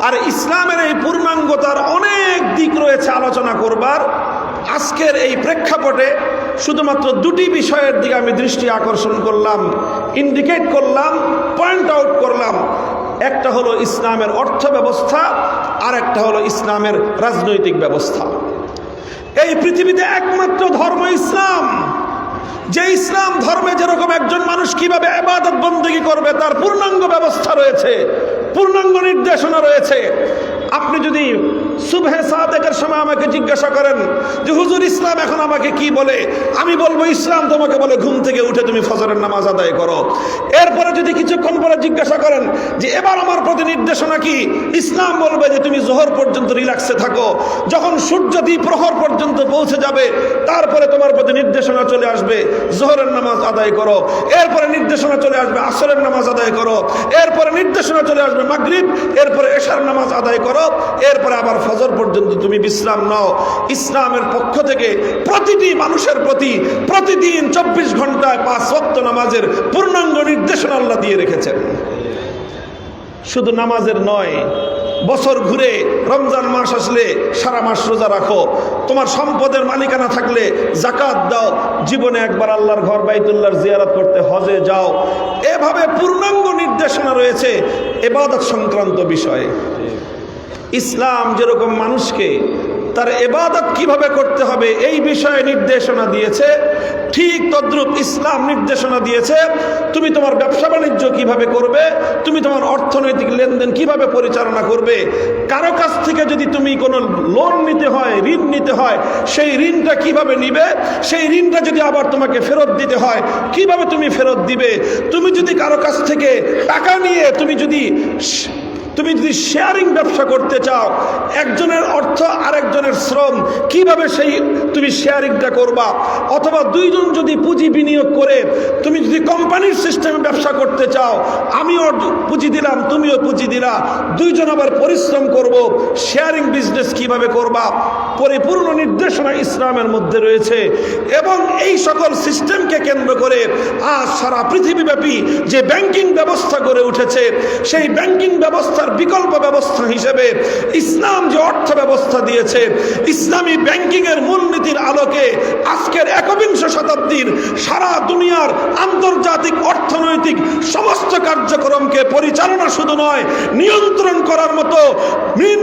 আর ইসলামের এই পূর্ণাঙ্গতার অনেক দিক রয়েছে আলোচনা করবার। আজকের এই প্রেক্ষাপটে শুধুমাত্র দুটি বিষয়ের দিকে আমি দৃষ্টি আকর্ষণ করলাম, ইন্ডিকেট করলাম, পয়েন্ট আউট করলাম। একটা হলো ইসলামের অর্থ ব্যবস্থা, আর একটা হলো ইসলামের রাজনৈতিক ব্যবস্থা। এই পৃথিবীতে একমাত্র ধর্ম ইসলাম, যে ইসলাম ধর্মে যেরকম একজন মানুষ কিভাবে ইবাদত বন্দেগী করবে তার পূর্ণাঙ্গ ব্যবস্থা রয়েছে, পূর্ণাঙ্গ নির্দেশনা রয়েছে। আপনি যদি সুবহে সাদেকের সময় আমাকে জিজ্ঞাসা করেন যে হুজুর ইসলাম এখন আমাকে কি বলে, আমি বলবো ইসলাম তোমাকে বলে ঘুম থেকে উঠে তুমি ফজরের নামাজ আদায় করো। এরপরে যদি কিছুক্ষণ পরে জিজ্ঞাসা করেন যে এবার আমার প্রতি নির্দেশনা কি, ইসলাম বলবে যে তুমি জোহর পর্যন্ত রিল্যাক্সে থাকো, যখন সূর্য দ্বিপ্রহর পর্যন্ত পৌঁছে যাবে তারপরে তোমার প্রতি নির্দেশনা চলে আসবে জোহরের নামাজ আদায় করো। এরপরে নির্দেশনা চলে আসবে আসরের নামাজ আদায় করো। এরপরে নির্দেশনা চলে আসবে মাগরিব, এরপরে এশার নামাজ আদায় করো। এরপরে আবার ফজর পর্যন্ত তুমি বিশ্রাম নাও। ইসলামের পক্ষ থেকে প্রতিটি মানুষের প্রতি প্রতিদিন 24 ঘন্টায় 5 ওয়াক্ত নামাজের পূর্ণাঙ্গ নির্দেশনা আল্লাহ দিয়ে রেখেছেন। শুধু নামাজের নয়, বছর ঘুরে রমজান মাস আসলে সারা মাস রোজা রাখো, তোমার সম্পদের মালিকানা থাকলে যাকাত দাও, জীবনে একবার আল্লাহর ঘর বাইতুল্লাহর জিয়ারত করতে হজে যাও। এভাবে পূর্ণাঙ্গ নির্দেশনা রয়েছে ইবাদত সংক্রান্ত বিষয়ে। ইসলাম যেরকম মানুষকে তার ইবাদত কিভাবে করতে হবে এই বিষয়ে নির্দেশনা দিয়েছে, ঠিক তদ্রূপ ইসলাম নির্দেশনা দিয়েছে তুমি তোমার ব্যবসা বাণিজ্য কিভাবে করবে, তুমি তোমার অর্থনৈতিক লেনদেন কিভাবে পরিচালনা করবে। কারো কাছ থেকে যদি তুমি কোনো লোন নিতে হয়, ঋণ নিতে হয়, সেই ঋণটা কিভাবে নিবে, সেই ঋণটা যদি আবার তোমাকে ফেরত দিতে হয় কিভাবে তুমি ফেরত দিবে। তুমি যদি কারো কাছ থেকে টাকা নিয়ে তুমি যদি শেয়ারিং ব্যবসা করতে চাও, একজনের অর্থ আরেকজনের শ্রম, কিভাবে সেই তুমি শেয়ারিংটা করবা। অথবা দুইজন যদি পুঁজি বিনিয়োগ করে তুমি যদি কোম্পানির সিস্টেমে ব্যবসা করতে চাও, আমিও পুঁজি দিলাম তুমিও পুঁজি দিলা, দুইজন আবার পরিশ্রম করব, শেয়ারিং বিজনেস কিভাবে করবা, পরিপূর্ণ নির্দেশনা ইসলামের মধ্যে রয়েছে। এবং এই সকল সিস্টেমকে কেন্দ্র করে আজ সারা পৃথিবীব্যাপী যে ব্যাংকিং ব্যবস্থা গড়ে উঠেছে, সেই ব্যাংকিং ব্যবস্থা বিকল্প ব্যবস্থা হিসেবে ইসলাম যে অর্থ ব্যবস্থা দিয়েছে, ইসলামী ব্যাংকিং এর মূলনীতির আলোকে আজকের 21 শতাব্দীর সারা দুনিয়ার আন্তর্জাতিক অর্থনৈতিক সমস্ত কার্যক্রমকে পরিচালনা শুধু নয়, নিয়ন্ত্রণ করার মতো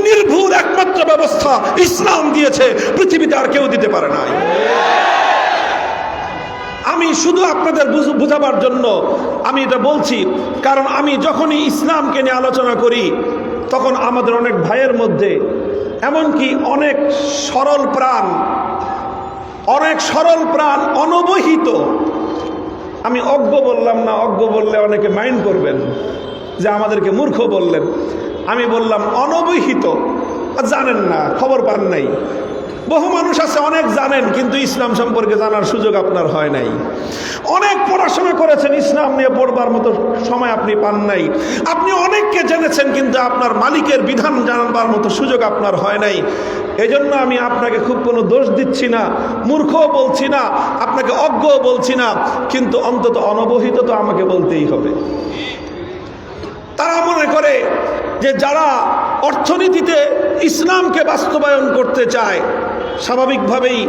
নির্ভুল একমাত্র ব্যবস্থা ইসলাম দিয়েছে, পৃথিবীতে আর কেউ দিতে পারে নাই। আমি শুধু আপনাদের বুঝাবার জন্য আমি এটা বলছি, কারণ আমি যখনই ইসলামকে নিয়ে আলোচনা করি তখন আমাদের অনেক ভাইয়ের মধ্যে এমনকি অনেক সরল প্রাণ অনবহিত, আমি অজ্ঞ বললাম না, অজ্ঞ বললে অনেকে মাইন্ড করবেন যে আমাদেরকে মূর্খ বললেন, আমি বললাম অনবহিত, জানেন না, খবর পান নাই। বহু মানুষ আছে অনেক জানেন কিন্তু ইসলাম সম্পর্কে জানার সুযোগ আপনার হয় নাই। অনেক পড়াশোনা করেছেন, ইসলাম নিয়ে পড়বার মতো সময় আপনি পান নাই। আপনি অনেককে জেনেছেন কিন্তু আপনার মালিকের বিধান জানবার মতো সুযোগ আপনার হয় নাই। এজন্য আমি আপনাকে খুব কোনো দোষ দিচ্ছি না, মূর্খও বলছি না, আপনাকে অজ্ঞও বলছি না, কিন্তু অন্তত অনবহিত তো আমাকে বলতেই হবে। তারা মনে করে যে যারা অর্থনীতিতে ইসলামকে বাস্তবায়ন করতে চায়, স্বাভাবিকভাবেই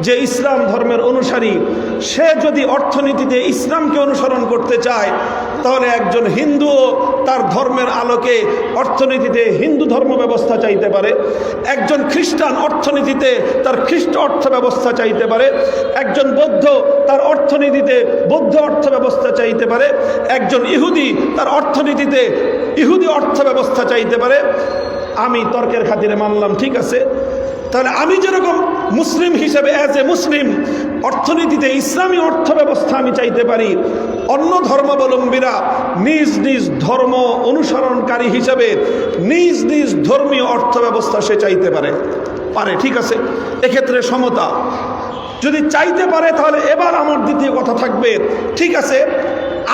যে ইসলাম ধর্মের অনুসারী সে যদি অর্থনীতিতে ইসলামকে অনুসরণ করতে চায় তাহলে একজন হিন্দু তার ধর্মের আলোকে অর্থনীতিতে হিন্দু ধর্ম ব্যবস্থা চাইতে পারে, একজন খ্রিস্টান অর্থনীতিতে তার খ্রিস্ট অর্থ ব্যবস্থা চাইতে পারে, একজন বৌদ্ধ তার অর্থনীতিতে বৌদ্ধ অর্থ ব্যবস্থা চাইতে পারে, একজন ইহুদি তার অর্থনীতিতে ইহুদি অর্থ ব্যবস্থা চাইতে পারে। আমি তর্কের খাতিরে মানলাম, ঠিক আছে, তাহলে আমি যেরকম মুসলিম হিসেবে অ্যাজ এ মুসলিম অর্থনীতিতে ইসলামী অর্থ ব্যবস্থা আমি চাইতে পারি, অন্য ধর্মাবলম্বীরা নিজ নিজ ধর্ম অনুসরণকারী হিসেবে নিজ নিজ ধর্মীয় অর্থ ব্যবস্থা সে চাইতে পারে, ঠিক আছে, এক্ষেত্রে সমতা যদি চাইতে পারে। তাহলে এবার আমার দ্বিতীয় কথা থাকবে, ঠিক আছে,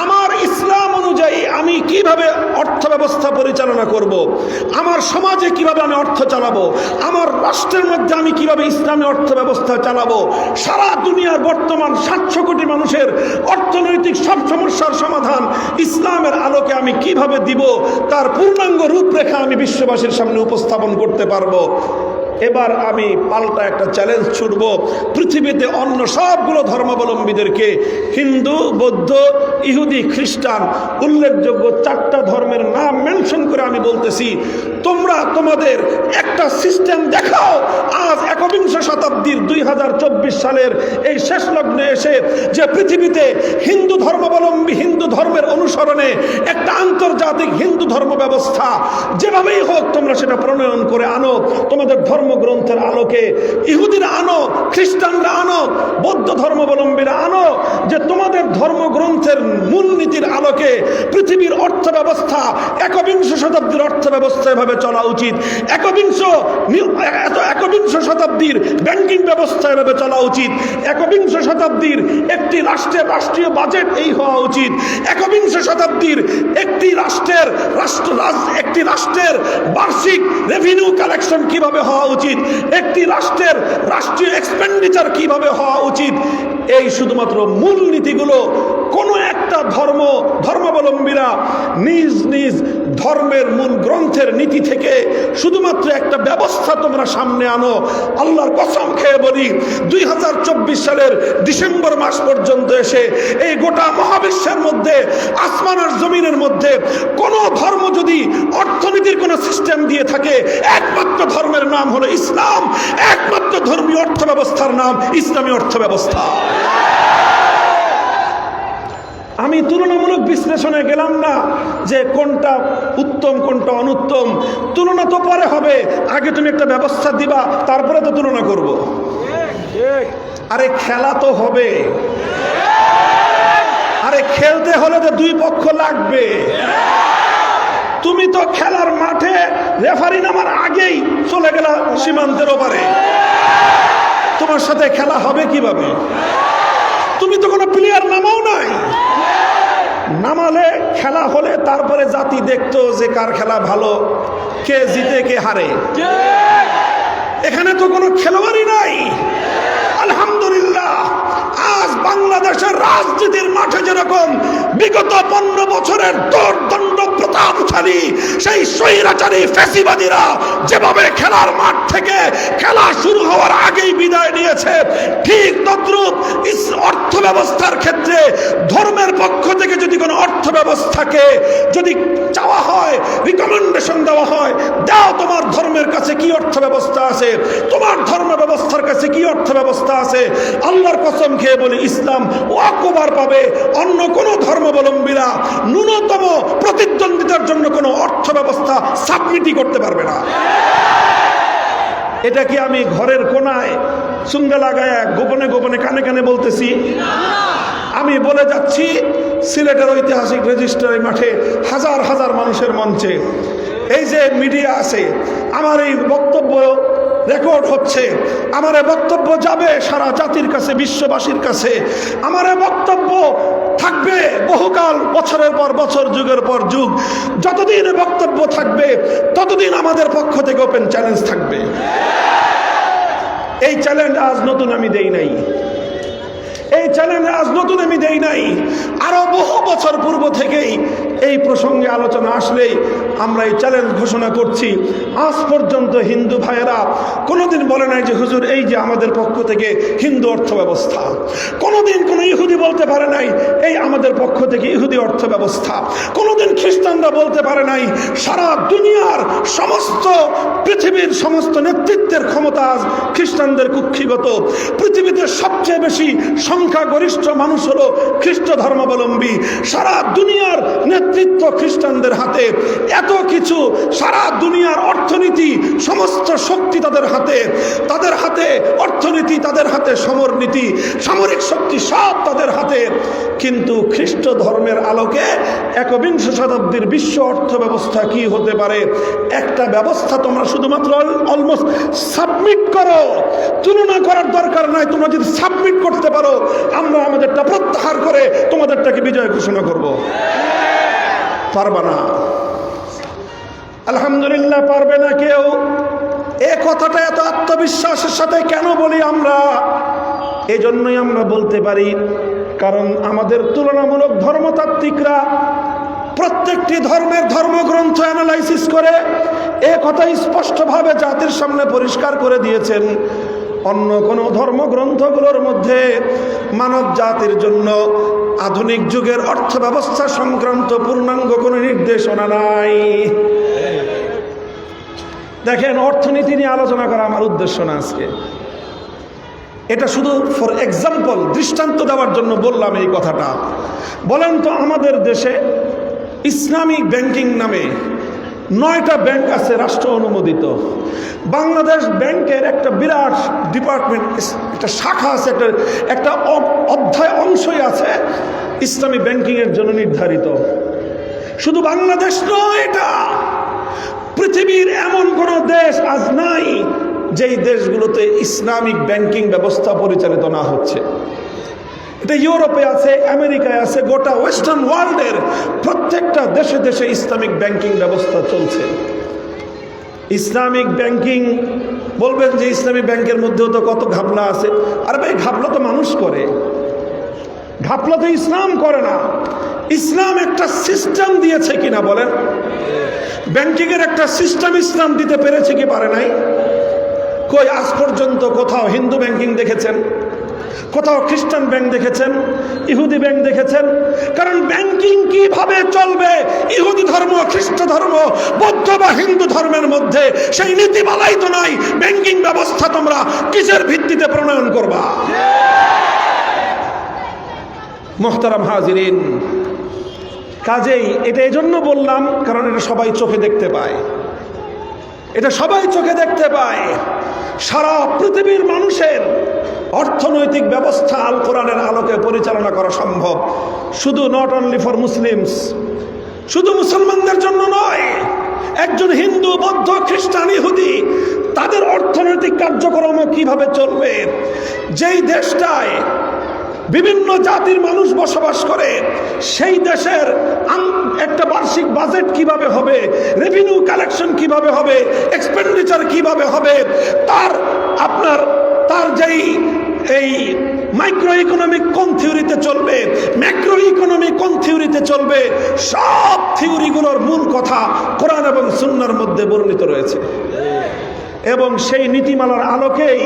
আমার ইসলাম অনুযায়ী আমি কিভাবে অর্থ ব্যবস্থা পরিচালনা করব, আমার সমাজে কিভাবে আমি অর্থ চালাবো, আমার রাষ্ট্রের মধ্যে আমি কিভাবে ইসলামী অর্থ ব্যবস্থা চালাবো, সারা দুনিয়ার বর্তমান 700 কোটি মানুষের অর্থনৈতিক সব সমস্যার সমাধান ইসলামের আলোকে আমি কিভাবে দিব, তার পূর্ণাঙ্গ রূপরেখা আমি বিশ্ববাসীর সামনে উপস্থাপন করতে পারবো। এবার আমি পাল্টা একটা চ্যালেঞ্জ ছুড়ব পৃথিবীতে অন্য সবগুলো ধর্মাবলম্বীদেরকে, হিন্দু, বৌদ্ধ, ইহুদি, খ্রিস্টান, উল্লেখযোগ্য 4টা ধর্মের নাম মেনশন করে আমি বলতেছি, তোমরা তোমাদের একটা সিস্টেম দেখাও আজ 21 শতাব্দীর 2024 সালের এই শেষ লগ্নে এসে, যে পৃথিবীতে হিন্দু ধর্মাবলম্বী হিন্দু ধর্মের অনুসরণে একটা আন্তর্জাতিক হিন্দু ধর্ম ব্যবস্থা যেভাবেই হোক তোমরা সেটা প্রণয়ন করে আনো, তোমাদের ধর্মগ্রন্থের আলোকে। ইহুদিরা আনো, খ্রিস্টানরা আনো, বৌদ্ধ ধর্মাবলম্বীরা আনো, যে তোমাদের ধর্মগ্রন্থের মূলনীতির আলোকে পৃথিবীর অর্থ ব্যবস্থা 21 শতাব্দীর অর্থ ব্যবস্থা এভাবে চলা উচিত, 21 শতাব্দীর ব্যাংকিং ব্যবস্থা এভাবে চলা উচিত, 21 শতাব্দীর একটি রাষ্ট্রের রাষ্ট্রীয় বাজেট এই হওয়া উচিত, 21 শতাব্দীর একটি রাষ্ট্রের বার্ষিক রেভিনিউ কালেকশন কিভাবে হওয়া উচিত, একটি রাষ্ট্রের রাষ্ট্রীয় এক্সপেন্ডিচার কিভাবে হওয়া উচিত। এই শুধুমাত্র মূল নীতিগুলো কোনো একটা ধর্মাবলম্বীরা নিজ নিজ ধর্মের মূল গ্রন্থের নীতি থেকে শুধুমাত্র একটা ব্যবস্থা তোমরা সামনে আনো। আল্লাহর কসম খেয়ে বলি, 2024 সালের ডিসেম্বর মাস পর্যন্ত এসে এই গোটা মহাবিশ্বের মধ্যে, আসমান আর জমিনের মধ্যে কোন ধর্ম যদি অর্থনীতির কোন সিস্টেম দিয়ে থাকে, একমাত্র ধর্মের নাম হলো ইসলাম, একমাত্র ধর্মীয় অর্থ ব্যবস্থার নাম ইসলামী অর্থ ব্যবস্থা। আমি তুলনামূলক বিশ্লেষণে গেলাম না যে কোনটা উত্তম কোনটা অনুত্তম, তুলনা তো পরে হবে, আগে তুমি একটা ব্যবস্থা দিবা, তারপরে তো তুলনা করব। আরে খেলা তো হবে, আরে খেলতে হলে তো দুই পক্ষ লাগবে। তুমি তো খেলার মাঠে রেফারি নামার আগেই চলে গেলা সীমান্তের ওপারে, তোমার সাথে খেলা হবে কিভাবে? তুমি তো কোনো প্লেয়ার নামাও নাই, নামালে খেলা হলে তারপরে জাতি দেখতো যে কার খেলা ভালো, কে জিতে কে হারে। এখানে তো কোনো খেলোয়াড়ই নাই। আলহামদুলিল্লাহ, আজ বাংলাদেশের রাজনীতির মাঠে যেরকম বিগত 15 বছরের দণ্ড প্রতাপশালী সেই স্বৈরাচারী ফ্যাসিবাদীরা যেভাবে খেলার মাঠ থেকে খেলা শুরু হওয়ার আগেই বিদায় নিয়েছে, ঠিক তদ্রূপ অর্থ ব্যবস্থার ক্ষেত্রে ধর্মের পক্ষ থেকে যদি কোনো অর্থ ব্যবস্থাকে যদি চাওয়া হয়, রিকমেন্ডেশন দেওয়া হয়, দাও তোমার ধর্মের কাছে কি অর্থ ব্যবস্থা আছে, তোমার ধর্ম ব্যবস্থার কাছে কি অর্থ ব্যবস্থা আছে, আল্লাহর কসম খেয়ে বলি ইসলাম ওয়াকবার পাবে। অন্য কোন ধর্মাবলম্বীরা ন্যূনতম প্রতিদ্বন্দ্বিতার জন্য কোনো অর্থ ব্যবস্থা সাবমিটই করতে পারবে না। এটা কি আমি ঘরের কোনায় চুঙ্গা লাগায় গোপনে গোপনে কানে কানে বলতেছি? আমি বলে যাচ্ছি সিলেটের ঐতিহাসিক রেজিস্ট্রারি মাঠে হাজার হাজার মানুষের মঞ্চে, এই যে মিডিয়া আছে, আমার এই বক্তব্য রেকর্ড হচ্ছে, আমার বক্তব্য যাবে সারা জাতির কাছে, বিশ্ববাসীর কাছে। আমার বক্তব্য থাকবে বহুকাল, বছরের পর বছর, যুগের পর যুগ। যতদিন বক্তব্য থাকবে ততদিন আমাদের পক্ষ থেকে ওপেন চ্যালেঞ্জ থাকবে। এই চ্যালেঞ্জ আজ নতুন আমি দেই নাই, এই চ্যালেঞ্জ আজ নতুন আমি দেই নাই। আরো বহু বছর পূর্ব থেকেই এই প্রসঙ্গে আলোচনা আসলেই আমরা এই চ্যালেঞ্জ ঘোষণা করছি, আজ পর্যন্ত হিন্দু ভাইয়েরা কোনোদিন বলে নাই যে হুজুর এই যে আমাদের পক্ষ থেকে হিন্দু অর্থ ব্যবস্থা, কোনোদিন কোনো ইহুদি বলতে পারে নাই এই আমাদের পক্ষ থেকে ইহুদি অর্থ ব্যবস্থা, কোনোদিন খ্রিস্টানরা বলতে পারে নাই সারা দুনিয়ার সমস্ত পৃথিবীর সমস্ত নেতৃত্বের ক্ষমতা আজ খ্রিস্টানদের কুক্ষিগত, পৃথিবীতে সবচেয়ে বেশি সংখ্যাগরিষ্ঠ মানুষ হলো খ্রিস্ট ধর্মাবলম্বী, সারা দুনিয়ার নেতৃত্ব খ্রিস্টানদের হাতে, এত কিছু, সারা দুনিয়ার অর্থনীতি, সমস্ত শক্তি তাদের হাতে অর্থনীতি, তাদের হাতে সমরনীতি, সামরিক শক্তি সব তাদের হাতে। কিন্তু খ্রিস্ট ধর্মের আলোকে একবিংশ শতাব্দীর বিশ্ব অর্থ ব্যবস্থা কি হতে পারে? একটা ব্যবস্থা তোমরা শুধুমাত্র অলমোস্ট সাবমিট করো, তুলনা করার দরকার নাই। তোমরা যদি সাবমিট করতে পারো, আমরা আমাদেরটা প্রত্যাহার করে তোমাদেরটাকে বিজয় ঘোষণা করব। পারবা না, আলহামদুলিল্লাহ পারবে না কেউ। এ কথাটা এত আত্মবিশ্বাসের সাথে কেন বলি আমরা? এজন্যই আমরা বলতে পারি, কারণ আমাদের তুলনামূলক ধর্মতাত্ত্বিকরা প্রত্যেকটি ধর্মের ধর্মগ্রন্থ অ্যানালাইসিস করে এ কথা স্পষ্টভাবে জাতির সামনে পরিষ্কার করে দিয়েছেন, অন্য কোনো ধর্মগ্রন্থগুলোর মধ্যে মানব জাতির জন্য আধুনিক যুগের অর্থ ব্যবস্থা সংক্রান্ত পূর্ণাঙ্গ কোনো নির্দেশনা নাই। দেখেন, অর্থনীতি নিয়ে আলোচনা করা আমার উদ্দেশ্য না আজকে, এটা শুধু ফর এক্সাম্পল, দৃষ্টান্ত দেওয়ার জন্য বললাম এই কথাটা। বলেন তো, আমাদের দেশে ইসলামিক ব্যাংকিং নামে 9টা ব্যাংক আছে রাষ্ট্র অনুমোদিত। বাংলাদেশ ব্যাংকের একটা বিরাট ডিপার্টমেন্ট, একটা শাখা আছে, একটা অধ্যায় অংশই আছে ইসলামী ব্যাংকিংয়ের জন্য নির্ধারিত। শুধু বাংলাদেশ নয়, এটা পৃথিবীর এমন কোনো দেশ আজ নাই যেই দেশগুলোতে ইসলামিক ব্যাংকিং ব্যবস্থা পরিচালিত না হচ্ছে। এটা ইউরোপে আছে, আমেরিকায় আছে, গোটা ওয়েস্টার্ন ওয়ার্ল্ডের প্রত্যেকটা দেশে দেশে ইসলামিক ব্যাংকিং ব্যবস্থা চলছে। ইসলামিক ব্যাংকিং, বলবেন যে ইসলামিক ব্যাংকের মধ্যেও তো কত ঘাপলা আছে। আর ভাই, ঘাপলা তো মানুষ করে, ঘাপলা তো ইসলাম করে না। ইসলাম একটা সিস্টেম দিয়েছে কিনা বলেন? ব্যাংকিংয়ের একটা সিস্টেম ইসলাম দিতে পেরেছে কি পারে নাই? কই আজ পর্যন্ত কোথাও হিন্দু ব্যাংকিং দেখেছেন? কোথাও খ্রিস্টান ব্যাংক দেখেছেন? ইহুদি ব্যাংক দেখেছেন? কারণ ব্যাংকিং কিভাবে চলবে ইহুদি ধর্ম, খ্রিস্ট ধর্ম, বৌদ্ধ বা হিন্দু ধর্মের মধ্যে সেই নীতিমালাই তো নাই। ব্যাংকিং ব্যবস্থা তোমরা কিসের ভিত্তিতে প্রণয়ন করবা? মুহতারাম হাজিরিন, কাজেই এটা এজন্য বললাম কারণ এটা সবাই চোখে দেখতে পায়, এটা সবাই চোখে দেখতে পায়। সারা পৃথিবীর মানুষের অর্থনৈতিক ব্যবস্থা আল কোরআনের আলোকে পরিচালনা করা সম্ভব, শুধু নট অনলি ফর মুসলিমস, শুধু মুসলমানদের জন্য নয়। একজন হিন্দু, বৌদ্ধ, খ্রিস্টান, ইহুদি তাদের অর্থনৈতিক কার্যক্রম কিভাবে চলবে, যেই দেশটায় বিভিন্ন জাতির মানুষ বসবাস করে সেই দেশের একটা বার্ষিক বাজেট কিভাবে হবে, রেভিনিউ কালেকশন কিভাবে হবে, এক্সপেন্ডিচার কিভাবে হবে, তার যেই এই মাইক্রো ইকোনমিক কোন থিওরিতে চলবে, ম্যাক্রো ইকোনমিক কোন থিওরিতে চলবে, সব থিওরিগুলোর মূল কথা কোরআন এবং সুন্নাহর মধ্যে বর্ণিত রয়েছে। এবং সেই নীতিমালার আলোকেই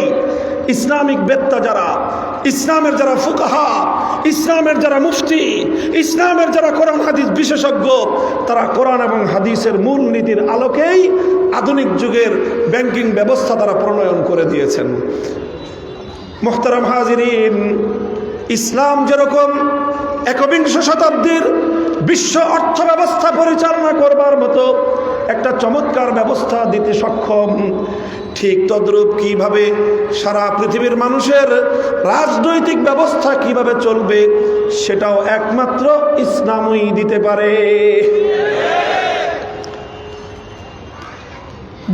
ইসলামিক বেত্তা যারা, ইসলামের যারা ফুকাহা, ইসলামের যারা মুফতি, ইসলামের যারা কোরআন হাদিস বিশেষজ্ঞ, তারা কোরআন এবং হাদিসের মূল নীতির আলোকেই আধুনিক যুগের ব্যাংকিং ব্যবস্থা তারা প্রণয়ন করে দিয়েছেন। মুহতারাম হাজিরিন, ইসলাম যেরকম একবিংশ শতাব্দীর বিশ্ব অর্থ ব্যবস্থা পরিচালনা করবার মতো একটা চমৎকার ব্যবস্থা দিতে সক্ষম, ঠিক তদ্রূপ কিভাবে সারা পৃথিবীর মানুষের রাজনৈতিক ব্যবস্থা কিভাবে চলবে সেটাও একমাত্র ইসলামই দিতে পারে।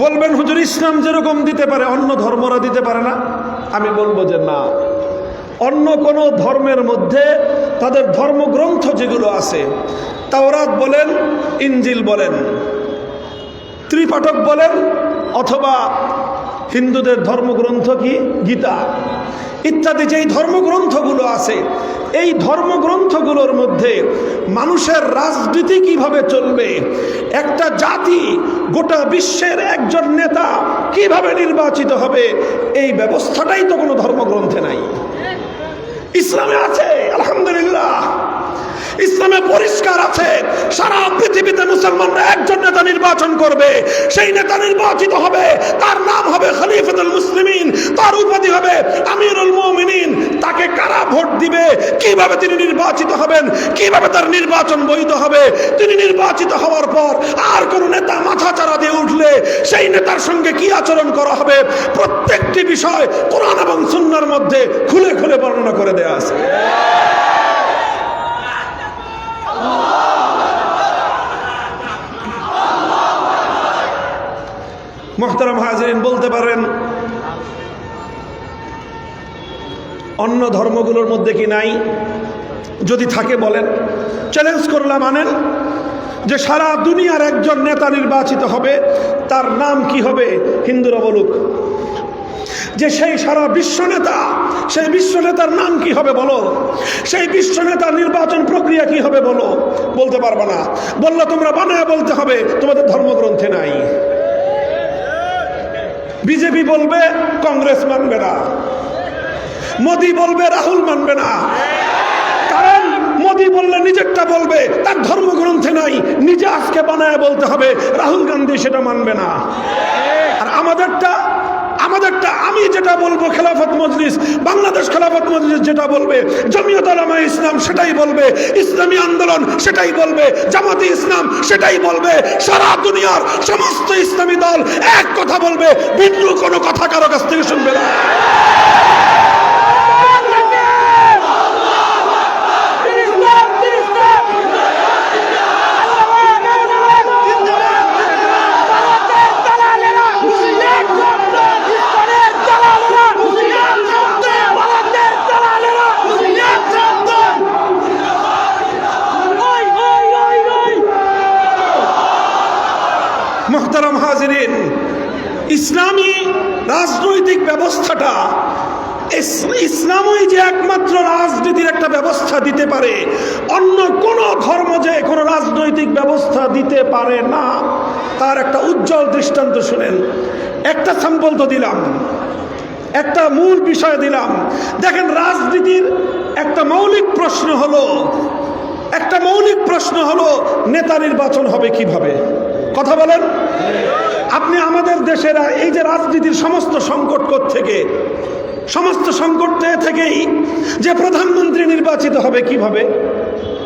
বলবেন হুজুর, ইসলাম যেরকম দিতে পারে অন্য ধর্মরা দিতে পারে না? আমি বলবো যে না, অন্য কোনো ধর্মের মধ্যে তাদের ধর্মগ্রন্থ যেগুলো আছে, তাওরাত বলেন, ইনজিল বলেন, ত্রিপাঠক বলেন, অথবা হিন্দুদের ধর্মগ্রন্থ কি গীতা, ইত্যাদি যেই ধর্মগ্রন্থগুলো আছে, এই ধর্মগ্রন্থগুলোর মধ্যে মানুষের রাজনীতি কিভাবে চলবে, একটা জাতি গোটা বিশ্বের একজন নেতা কিভাবে নির্বাচিত হবে, এই ব্যবস্থাটাই তো কোনো ধর্মগ্রন্থে নাই। ইসলামে আছে, আলহামদুলিল্লাহ, ইসলামে পরিষ্কার আছে, সারা পৃথিবীতে মুসলমানরা একজন নেতা নির্বাচন করবে, সেই নেতা নির্বাচিত হবে, তার নাম হবে খলিফাতুল মুসলিমিন, তার উপাধি হবে আমিরুল মুমিনিন। তাকে কারা ভোট দিবে, কিভাবে তিনি নির্বাচিত হবেন, কিভাবে তার নির্বাচন বৈধ হবে, তিনি নির্বাচিত হওয়ার পর আর কোন নেতা মাথা চারা দিয়ে উঠলে সেই নেতার সঙ্গে কি আচরণ করা হবে, প্রত্যেকটি বিষয় কোরআন এবং সুন্নাহর মধ্যে খুলে খুলে বর্ণনা করে দেয়া আছে। মুহতারাম হাজিরিন, বলতে পারেন অন্য ধর্মগুলোর মধ্যে কি নাই? যদি থাকে বলেন, চ্যালেঞ্জ করলাম, আনেন যে সারা দুনিয়ার একজন নেতা নির্বাচিত হবে, তার নাম কি হবে? হিন্দুরা বলুক। যে সেই সারা বিশ্ব নেতা, সেই বিশ্ব নেতার নাম কি হবে বলো? সেই বিশ্ব নেতার নির্বাচন প্রক্রিয়া কি হবে বলো? বলতে পারবে না। বললে তোমরা বানায় বলতে হবে তোমাদের ধর্মগ্রন্থে নাই। বিজেপি বলবে কংগ্রেস মানবে না, মোদি বলবে রাহুল মানবে না, কারণ মোদি বললে নিজেরটা বলবে, তার ধর্মগ্রন্থে নাই, নিজে আজকে বানায় বলতে হবে রাহুল গান্ধী সেটা মানবে না। আর আমাদেরটা আমি যেটা বলবো, খেলাফত মজলিস, বাংলাদেশ খেলাফত মজলিস যেটা বলবে, জমিয়ত উলামা ইসলাম সেটাই বলবে, ইসলামী আন্দোলন সেটাই বলবে, জামাতে ইসলাম সেটাই বলবে, সারা দুনিয়ার সমস্ত ইসলামী দল এক কথা বলবে, ভিন্ন কোনো কথা কারো কাছ থেকে শুনবে না। মুহতারাম হাজিরিন, ইসলামী রাজনৈতিক ব্যবস্থাটা, ইসলামই যে একমাত্র রাজনীতির একটা ব্যবস্থা দিতে পারে, অন্য কোন ধর্ম যে কোনো রাজনৈতিক ব্যবস্থা দিতে পারে না, তার একটা উজ্জ্বল দৃষ্টান্ত শুনেন। একটা স্যাম্পল তো দিলাম, একটা মূল বিষয় দিলাম। দেখেন, রাজনীতির একটা মৌলিক প্রশ্ন হলো নেতা নির্বাচন হবে কিভাবে? কথা বলেন। আপনি আমাদের দেশের এই যে রাজনীতির সমস্ত সংকট থেকে, সমস্ত সংকট থেকেই যে প্রধানমন্ত্রী নির্বাচিত হবে কিভাবে?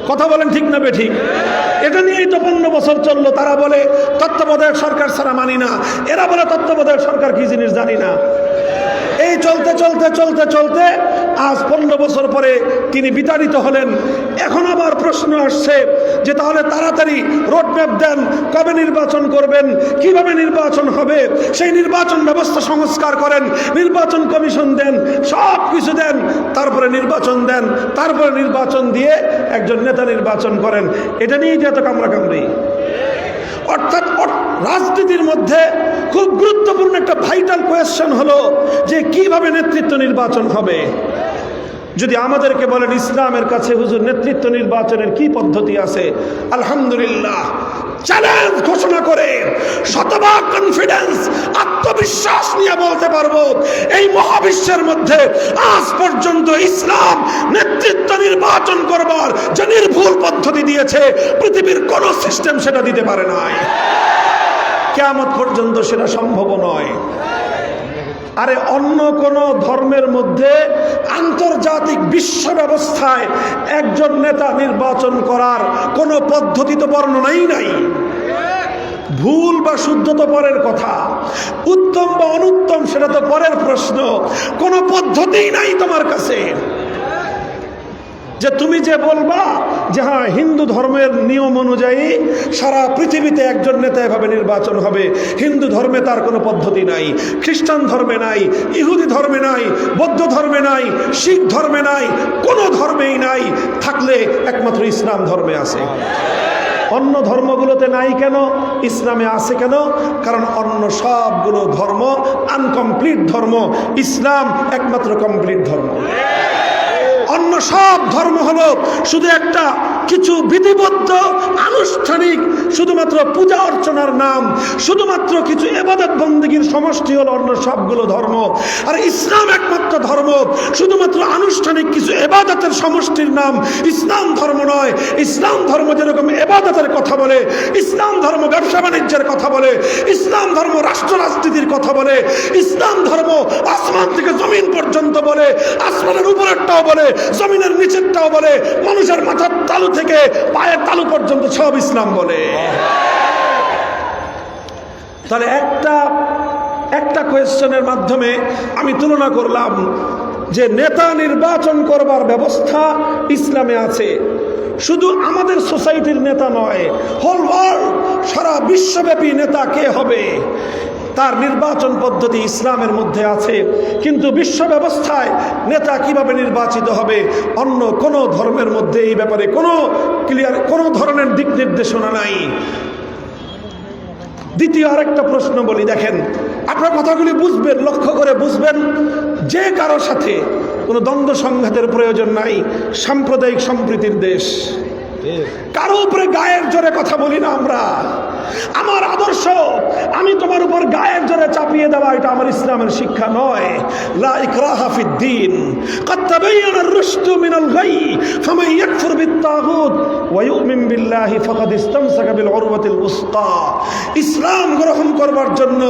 কথা বলেন, ঠিক না বেঠিক? এটা নিয়েই তো 15 বছর চললো। তারা বলে তত্ত্বাবধায়ক সরকার ছাড়া মানি না, এরা বলে তত্ত্বাবধায়ক সরকার কি জিনিস জানি না। এই চলতে চলতে চলতে চলতে আজ 15 বছর পরে তিনি বিতাড়িত হলেন। এখন আবার প্রশ্ন আসছে যে তাহলে তাড়াতাড়ি রোডম্যাপ দেন, কবে নির্বাচন করবেন, কিভাবে নির্বাচন হবে, সেই নির্বাচন ব্যবস্থা সংস্কার করেন, নির্বাচন কমিশন দেন, সব কিছু দেন, তারপরে নির্বাচন দেন, তারপরে নির্বাচন দিয়ে একজন নেতা নির্বাচন করেন। এটা নিয়েই যে এত কামড়াকামড়ি। অর্থাৎ রাজনীতির মধ্যে খুব গুরুত্বপূর্ণ একটা ভাইটাল কোয়েশ্চেন হলো যে কিভাবে নেতৃত্ব নির্বাচন হবে। যদি আমাদেরকে বলেন ইসলামের কাছে হুজুর নেতৃত্ব নির্বাচনের কি পদ্ধতি আছে, আলহামদুলিল্লাহ চ্যালেঞ্জ ঘোষণা করে শতভাগ কনফিডেন্স, আত্মবিশ্বাস নিয়ে বলতে পারবো, এই মহাবিশ্বের মধ্যে আজ পর্যন্ত ইসলাম নেতৃত্ব নির্বাচন করবার যে নির্ভুল পদ্ধতি দিয়েছে, পৃথিবীর কোন সিস্টেম সেটা দিতে পারে নাই। কিয়ামত পর্যন্ত সেটা সম্ভব নয়। আরে অন্য কোন ধর্মের মধ্যে আন্তর্জাতিক বিশ্ব ব্যবস্থায় একজন নেতা নির্বাচন করার কোন পদ্ধতি তো বর্ণনাই নাই। ভুল বা শুদ্ধ তো পরের কথা, উত্তম বা অনুত্তম সেটা তো পরের প্রশ্ন। কোন পদ্ধতিই নাই তোমার কাছে যে তুমি যে বলবা যে হ্যাঁ হিন্দু ধর্মের নিয়ম অনুযায়ী সারা পৃথিবীতে একজন নেতা এভাবে নির্বাচন হবে। হিন্দু ধর্মে তার কোনো পদ্ধতি নাই, খ্রিস্টান ধর্মে নাই, ইহুদি ধর্মে নাই, বৌদ্ধ ধর্মে নাই, শিখ ধর্মে নাই, কোনো ধর্মেই নাই। থাকলে একমাত্র ইসলাম ধর্মে আছে। অন্য ধর্মগুলোতে নাই কেন, ইসলামে আছে কেন? কারণ অন্য সবগুলো ধর্ম আনকমপ্লিট ধর্ম, ইসলাম একমাত্র কমপ্লিট ধর্ম। অন্য সব ধর্ম হলো শুধু একটা কিছু বিধিবদ্ধ আনুষ্ঠানিক শুধুমাত্র পূজা অর্চনার নাম, শুধুমাত্র কিছু ইবাদত বন্দেগীর সমষ্টি হলো অন্য সবগুলো ধর্ম। আর ইসলাম একমাত্র ধর্ম শুধুমাত্র আনুষ্ঠানিক কিছু ইবাদতের সমষ্টির নাম। ইসলাম ধর্ম নয়। ইসলাম ধর্ম যেরকম ইবাদতের কথা বলে, ইসলাম ধর্ম ব্যবসা বাণিজ্যের কথা বলে, ইসলাম ধর্ম রাষ্ট্র রাজনীতির কথা বলে, ইসলাম ধর্ম আসমান থেকে জমিন পর্যন্ত বলে, আসমানের উপরেরটাও বলে, জমিনের নিচেরটাও বলে, মানুষের মাথার তালু থেকে পায়ের তালু পর্যন্ত সব ইসলাম বলে। তাহলে একটা কোয়েশ্চনের মাধ্যমে আমি তুলনা করলাম যে নেতা নির্বাচন করবার ব্যবস্থা ইসলামে আছে। শুধু আমাদের সোসাইটির নেতা নয়, হোল ওয়ার্ল্ড, সারা বিশ্বব্যাপী নেতা কে হবে তার নির্বাচন পদ্ধতি ইসলামের মধ্যে আছে। কিন্তু বিশ্ব ব্যবস্থায় নেতা কিভাবে নির্বাচিত হবে অন্য কোনো ধর্মের মধ্যে এই ব্যাপারে কোনো ধরনের দিক নির্দেশনা নাই। দ্বিতীয় আরেকটা প্রশ্ন বলি, দেখেন আপনার কথাগুলি বুঝবেন, লক্ষ্য করে বুঝবেন। যে কারোর সাথে কোনো দ্বন্দ্ব সংঘাতের প্রয়োজন নাই, সাম্প্রদায়িক সম্প্রীতির দেশ। কারো উপরে গায়ের জোরে কথা বলি না আমরা। আমার আদর্শ আমি তোমার উপর গায়ের জোরে চাপিয়ে দেওয়া, এটা আমার ইসলামের শিক্ষা নয়। লা ইকরাহা ফিদ্দীন, ক্বাদ তাবায়্যানা আর-রুশদু মিনাল গাই, ফামান ইয়াকফুর বিত-তাগুত ওয়া ইউমিন বিল্লাহি ফাকাদ ইসতামসাকা বিল উরওয়াতিল উসকা। ইসলাম গ্রহণ করবার জন্য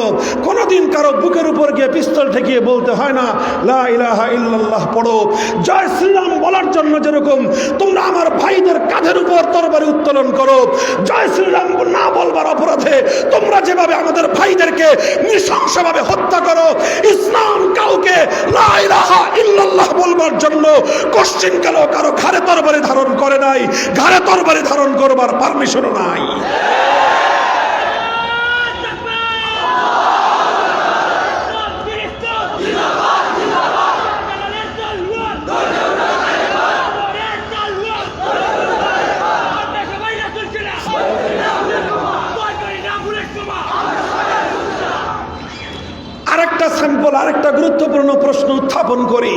কোনোদিন কারো বুকের উপর গিয়ে পিস্তল ঠেকিয়ে বলতে হয় না লা ইলাহা ইল্লাল্লাহ পড়ো। জয় শ্রীরাম বলার জন্য যেরকম তোমরা আমার ভাইদের কাঁধের উপর তরবারি উত্তোলন করো, জয় শ্রীরাম না বলবার অপরাধে তোমরা যেভাবে আমাদের ভাইদেরকে নৃশংসভাবে হত্যা করো, ইসলাম কাউকে লা ইলাহা ইল্লাল্লাহ বলবার জন্য কোশ্চিনকালেও কারো ঘাড়ে তরবারি ধারণ করে নাই, ঘাড়ে তরবারি ধারণ করবার পারমিশনও নাই। আরেকটা স্যাম্পল, আরেকটা গুরুত্বপূর্ণ প্রশ্ন উত্থাপন করি।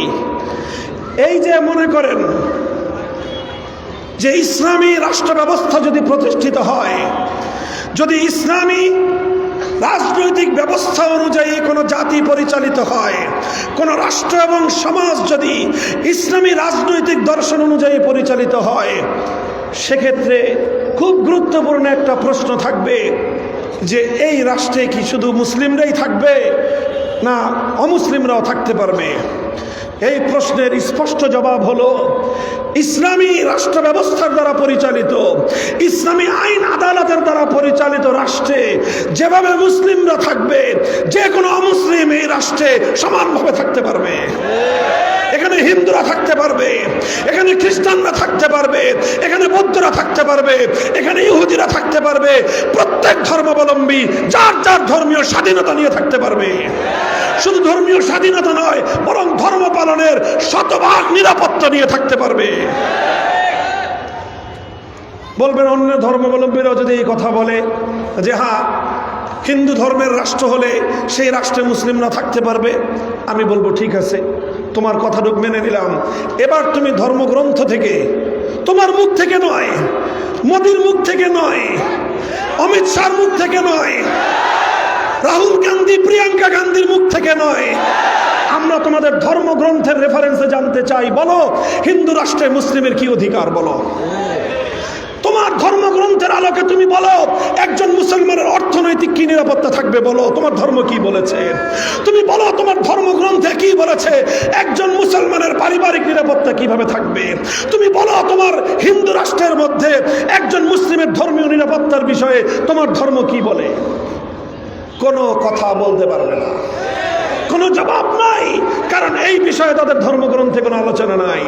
এই যে মনে করেন যে ইসলামী রাষ্ট্র ব্যবস্থা যদি প্রতিষ্ঠিত হয়, যদি ইসলামী রাজনৈতিক ব্যবস্থা অনুযায়ী কোনো জাতি পরিচালিত হয়, কোনো রাষ্ট্র এবং সমাজ যদি ইসলামী রাজনৈতিক দর্শন অনুযায়ী পরিচালিত হয়, সেক্ষেত্রে খুব গুরুত্বপূর্ণ একটা প্রশ্ন থাকবে যে এই রাষ্ট্রে কি শুধু মুসলিমরাই থাকবে না অমুসলিমরাও থাকতে পারবে? এই প্রশ্নের স্পষ্ট জবাব হলো ইসলামী রাষ্ট্র ব্যবস্থার দ্বারা পরিচালিত, ইসলামী আইন আদালতের দ্বারা পরিচালিত রাষ্ট্রে যেভাবে মুসলিমরা থাকবে, যে কোনো অমুসলিম এই রাষ্ট্রে সমানভাবে থাকতে পারবে। এখানে হিন্দুরা থাকতে পারবে, এখানে খ্রিস্টানরা থাকতে পারবে, এখানে বৌদ্ধরা থাকতে পারবে, এখানে ইহুদিরা থাকতে পারবে। প্রত্যেক ধর্মাবলম্বী যার যার ধর্মীয় স্বাধীনতা নিয়ে থাকতে পারবে। শুধু ধর্মীয় স্বাধীনতা নয়, বরং ধর্ম পালনের শতভাগ নিরাপত্তা নিয়ে থাকতে পারবে। বলবেন অন্য ধর্মাবলম্বীরাও যদি এই কথা বলে যে হ্যাঁ হিন্দু ধর্মের রাষ্ট্র হলে সেই রাষ্ট্রে মুসলিমরা থাকতে পারবে, আমি বলবো ঠিক আছে, তোমার কথাটুকু মেনে নিলাম। এবার তুমি ধর্মগ্রন্থ থেকে, তোমার মুখ থেকে নয়, মোদির মুখ থেকে নয়, অমিত শাহর মুখ থেকে নয়, রাহুল গান্ধী প্রিয়াঙ্কা গান্ধীর মুখ থেকে নয়, আমরা তোমাদের ধর্মগ্রন্থের রেফারেন্সে জানতে চাই। বলো হিন্দু রাষ্ট্রে মুসলিমের কি অধিকার, বলো তোমার ধর্মগ্রন্থের আলোকে তুমি বলো একজন মুসলমানের অর্থনৈতিক কি নিরাপত্তা থাকবে, বলো তোমার ধর্ম কি বলেছে। তুমি বলো তোমার ধর্মগ্রন্থে কি বলেছে একজন মুসলমানের পারিবারিক নিরাপত্তা কিভাবে থাকবে। তুমি বলো তোমার হিন্দু রাষ্ট্রের মধ্যে একজন মুসলিমের ধর্মীয় নিরাপত্তার বিষয়ে তোমার ধর্ম কি বলে। কোনো কথা বলতে পারবে না, কোনো জবাব নাই। নাই, কারণ এই বিষয়ে তাদের ধর্মগ্রন্থে কোনো আলোচনা নাই।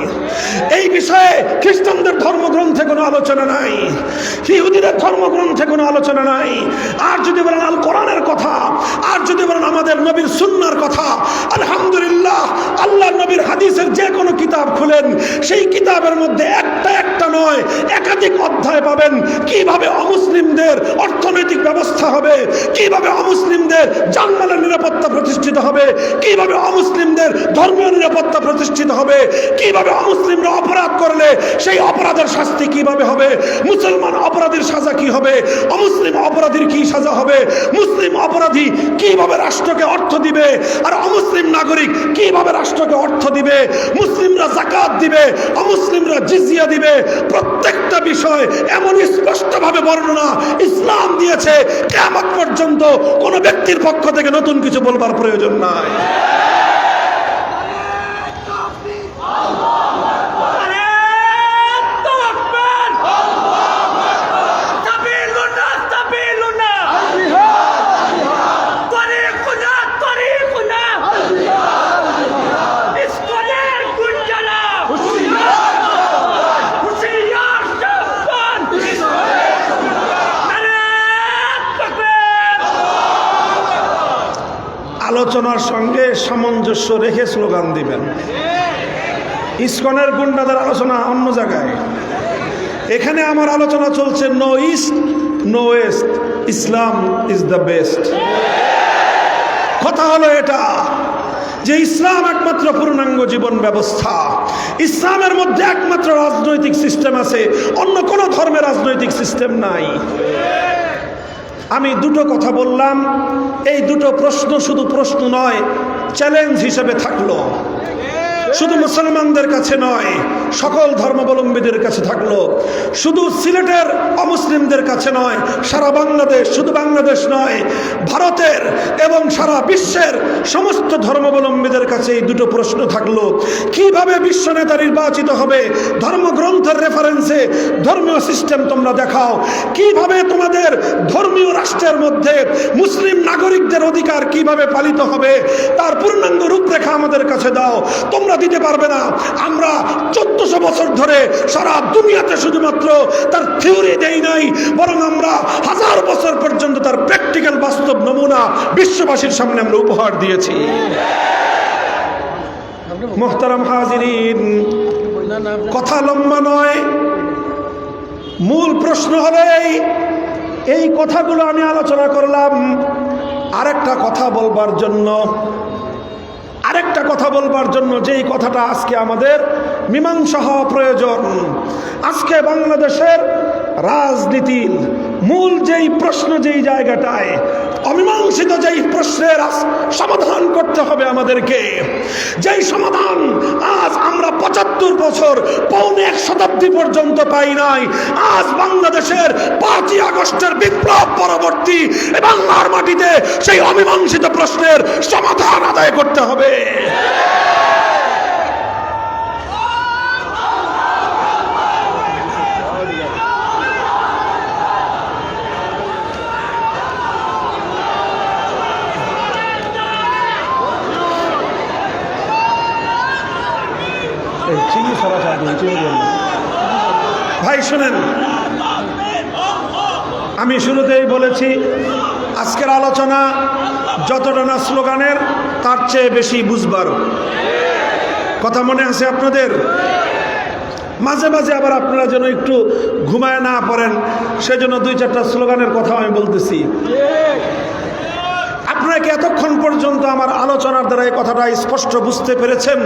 এই বিষয়ে খ্রিস্টানদের ধর্মগ্রন্থে কোনো আলোচনা নাই, ইহুদিদের ধর্মগ্রন্থে কোনো আলোচনা নাই। আর যদি বলেন আল কোরআনের কথা, আর যদি বলেন আমাদের নবীর সুন্নাহর কথা, আলহামদুলিল্লাহ, আল্লাহ নবীর হাদিসের যে কোনো কিতাব খুলেন, সেই কিতাবের মধ্যে একটা নয় একাধিক অধ্যায় পাবেন কিভাবে অমুসলিমদের অর্থনৈতিক ব্যবস্থা হবে, কিভাবে অমুসলিমদের জানমালের নিরাপত্তা প্রতিষ্ঠিত হবে, কিভাবে অমুসলিমদের ধর্মীয় নিরাপত্তা প্রতিষ্ঠিত হবে, কিভাবে অমুসলিমরা অপরাধ করলে সেই অপরাধের শাস্তি কিভাবে হবে, মুসলমান অপরাধীর সাজা কি হবে, অমুসলিম অপরাধীর কি সাজা হবে, মুসলিম অপরাধী কিভাবে রাষ্ট্রকে অর্থ দিবে, আর অমুসলিম নাগরিক কিভাবে রাষ্ট্রকে অর্থ দিবে, মুসলিমরা যাকাত দিবে, অমুসলিমরা জিজিয়া দিবে। প্রত্যেকটা বিষয় এমন স্পষ্টভাবে বর্ণনা ইসলাম দিয়েছে, কিয়ামত পর্যন্ত কোন ব্যক্তির পক্ষ থেকে নতুন কিছু বলবার প্রয়োজন নাই। আলোচনার সঙ্গে সামঞ্জস্য রেখে স্লোগান দিবেন। ইসকনের গুন্ডাদের আলোচনা অন্য জায়গায়, এখানে আমার আলোচনা চলছে no east no west, Islam is the best. কথা হলো এটা যে ইসলাম একমাত্র পূর্ণাঙ্গ জীবন ব্যবস্থা, ইসলামের মধ্যে একমাত্র রাজনৈতিক সিস্টেম আছে, অন্য কোনো ধর্মের রাজনৈতিক সিস্টেম নাই। আমি দুটো কথা বললাম, এই দুটো প্রশ্ন শুধু প্রশ্ন নয়, চ্যালেঞ্জ হিসেবে থাকলো, শুধু মুসলমানদের কাছে নয়, সকল ধর্মাবলম্বীদের কাছে থাকলো, শুধু সিলেটের অমুসলিমদের কাছে নয়, সারা বাংলাদেশ, শুধু বাংলাদেশ নয়, ভারতের এবং সারা বিশ্বের সমস্ত ধর্মাবলম্বীদের কাছে এই দুটো প্রশ্ন থাকলো। কিভাবে বিশ্ব নেতা নির্বাচিত হবে? ধর্মগ্রন্থের রেফারেন্সে ধর্মীয় সিস্টেম তোমরা দেখাও। কিভাবে তোমাদের ধর্মীয় রাষ্ট্রের মধ্যে মুসলিম নাগরিকদের অধিকার কিভাবে পালিত হবে তার পূর্ণাঙ্গ রূপরেখা আমাদের কাছে দাও। তোমরা দিতে পারবে না। আমরা 1400 বছর ধরে সারা দুনিয়াতে শুধুমাত্র তার থিওরি দেই নাই, বরং আমরা 1000 বছর পর্যন্ত তার প্র্যাকটিক্যাল বাস্তব নমুনা বিশ্ববাসীর সামনে আমরা উপহার দিয়েছি। মুহতারাম হাজিরিন, কথা লম্বা নয়, মূল প্রশ্ন হলো এই কথাগুলো আমি আলোচনা করলাম আরেকটা কথা বলবার জন্য, যেই কথাটা আজকে আমাদের মীমাংসা হওয়া প্রয়োজন। আজকে বাংলাদেশের রাজনীতির মূল যেই প্রশ্ন, যেই জায়গাটায় অমীমাংসিত, যেই প্রশ্নের সমাধান করতে হবে আমাদেরকে, যেই সমাধান আজ আমরা 75 বছর, পৌনে 1 শতাব্দী পর্যন্ত পাই নাই। আজ বাংলাদেশের 5ই আগস্টের বিপ্লব পরবর্তী বাংলার মাটিতে সেই অমীমাংসিত প্রশ্নের সমাধান আদায় করতে হবে। ভাই শুনেন, আমি শুরুতেই বলেছি আজকের আলোচনা যতটা না স্লোগানের, তার চেয়ে বেশি বুঝবার কথা। মনে আছে আপনাদের? মাঝে মাঝে আবার আপনারা যেন একটু ঘুমায় না পড়েন, সেজন্য 2-4টা স্লোগানের কথা আমি বলতেছি। আপনারা কি এতক্ষণ পর্যন্ত আমার আলোচনার দ্বারা এই কথাটা স্পষ্ট বুঝতে পেরেছেন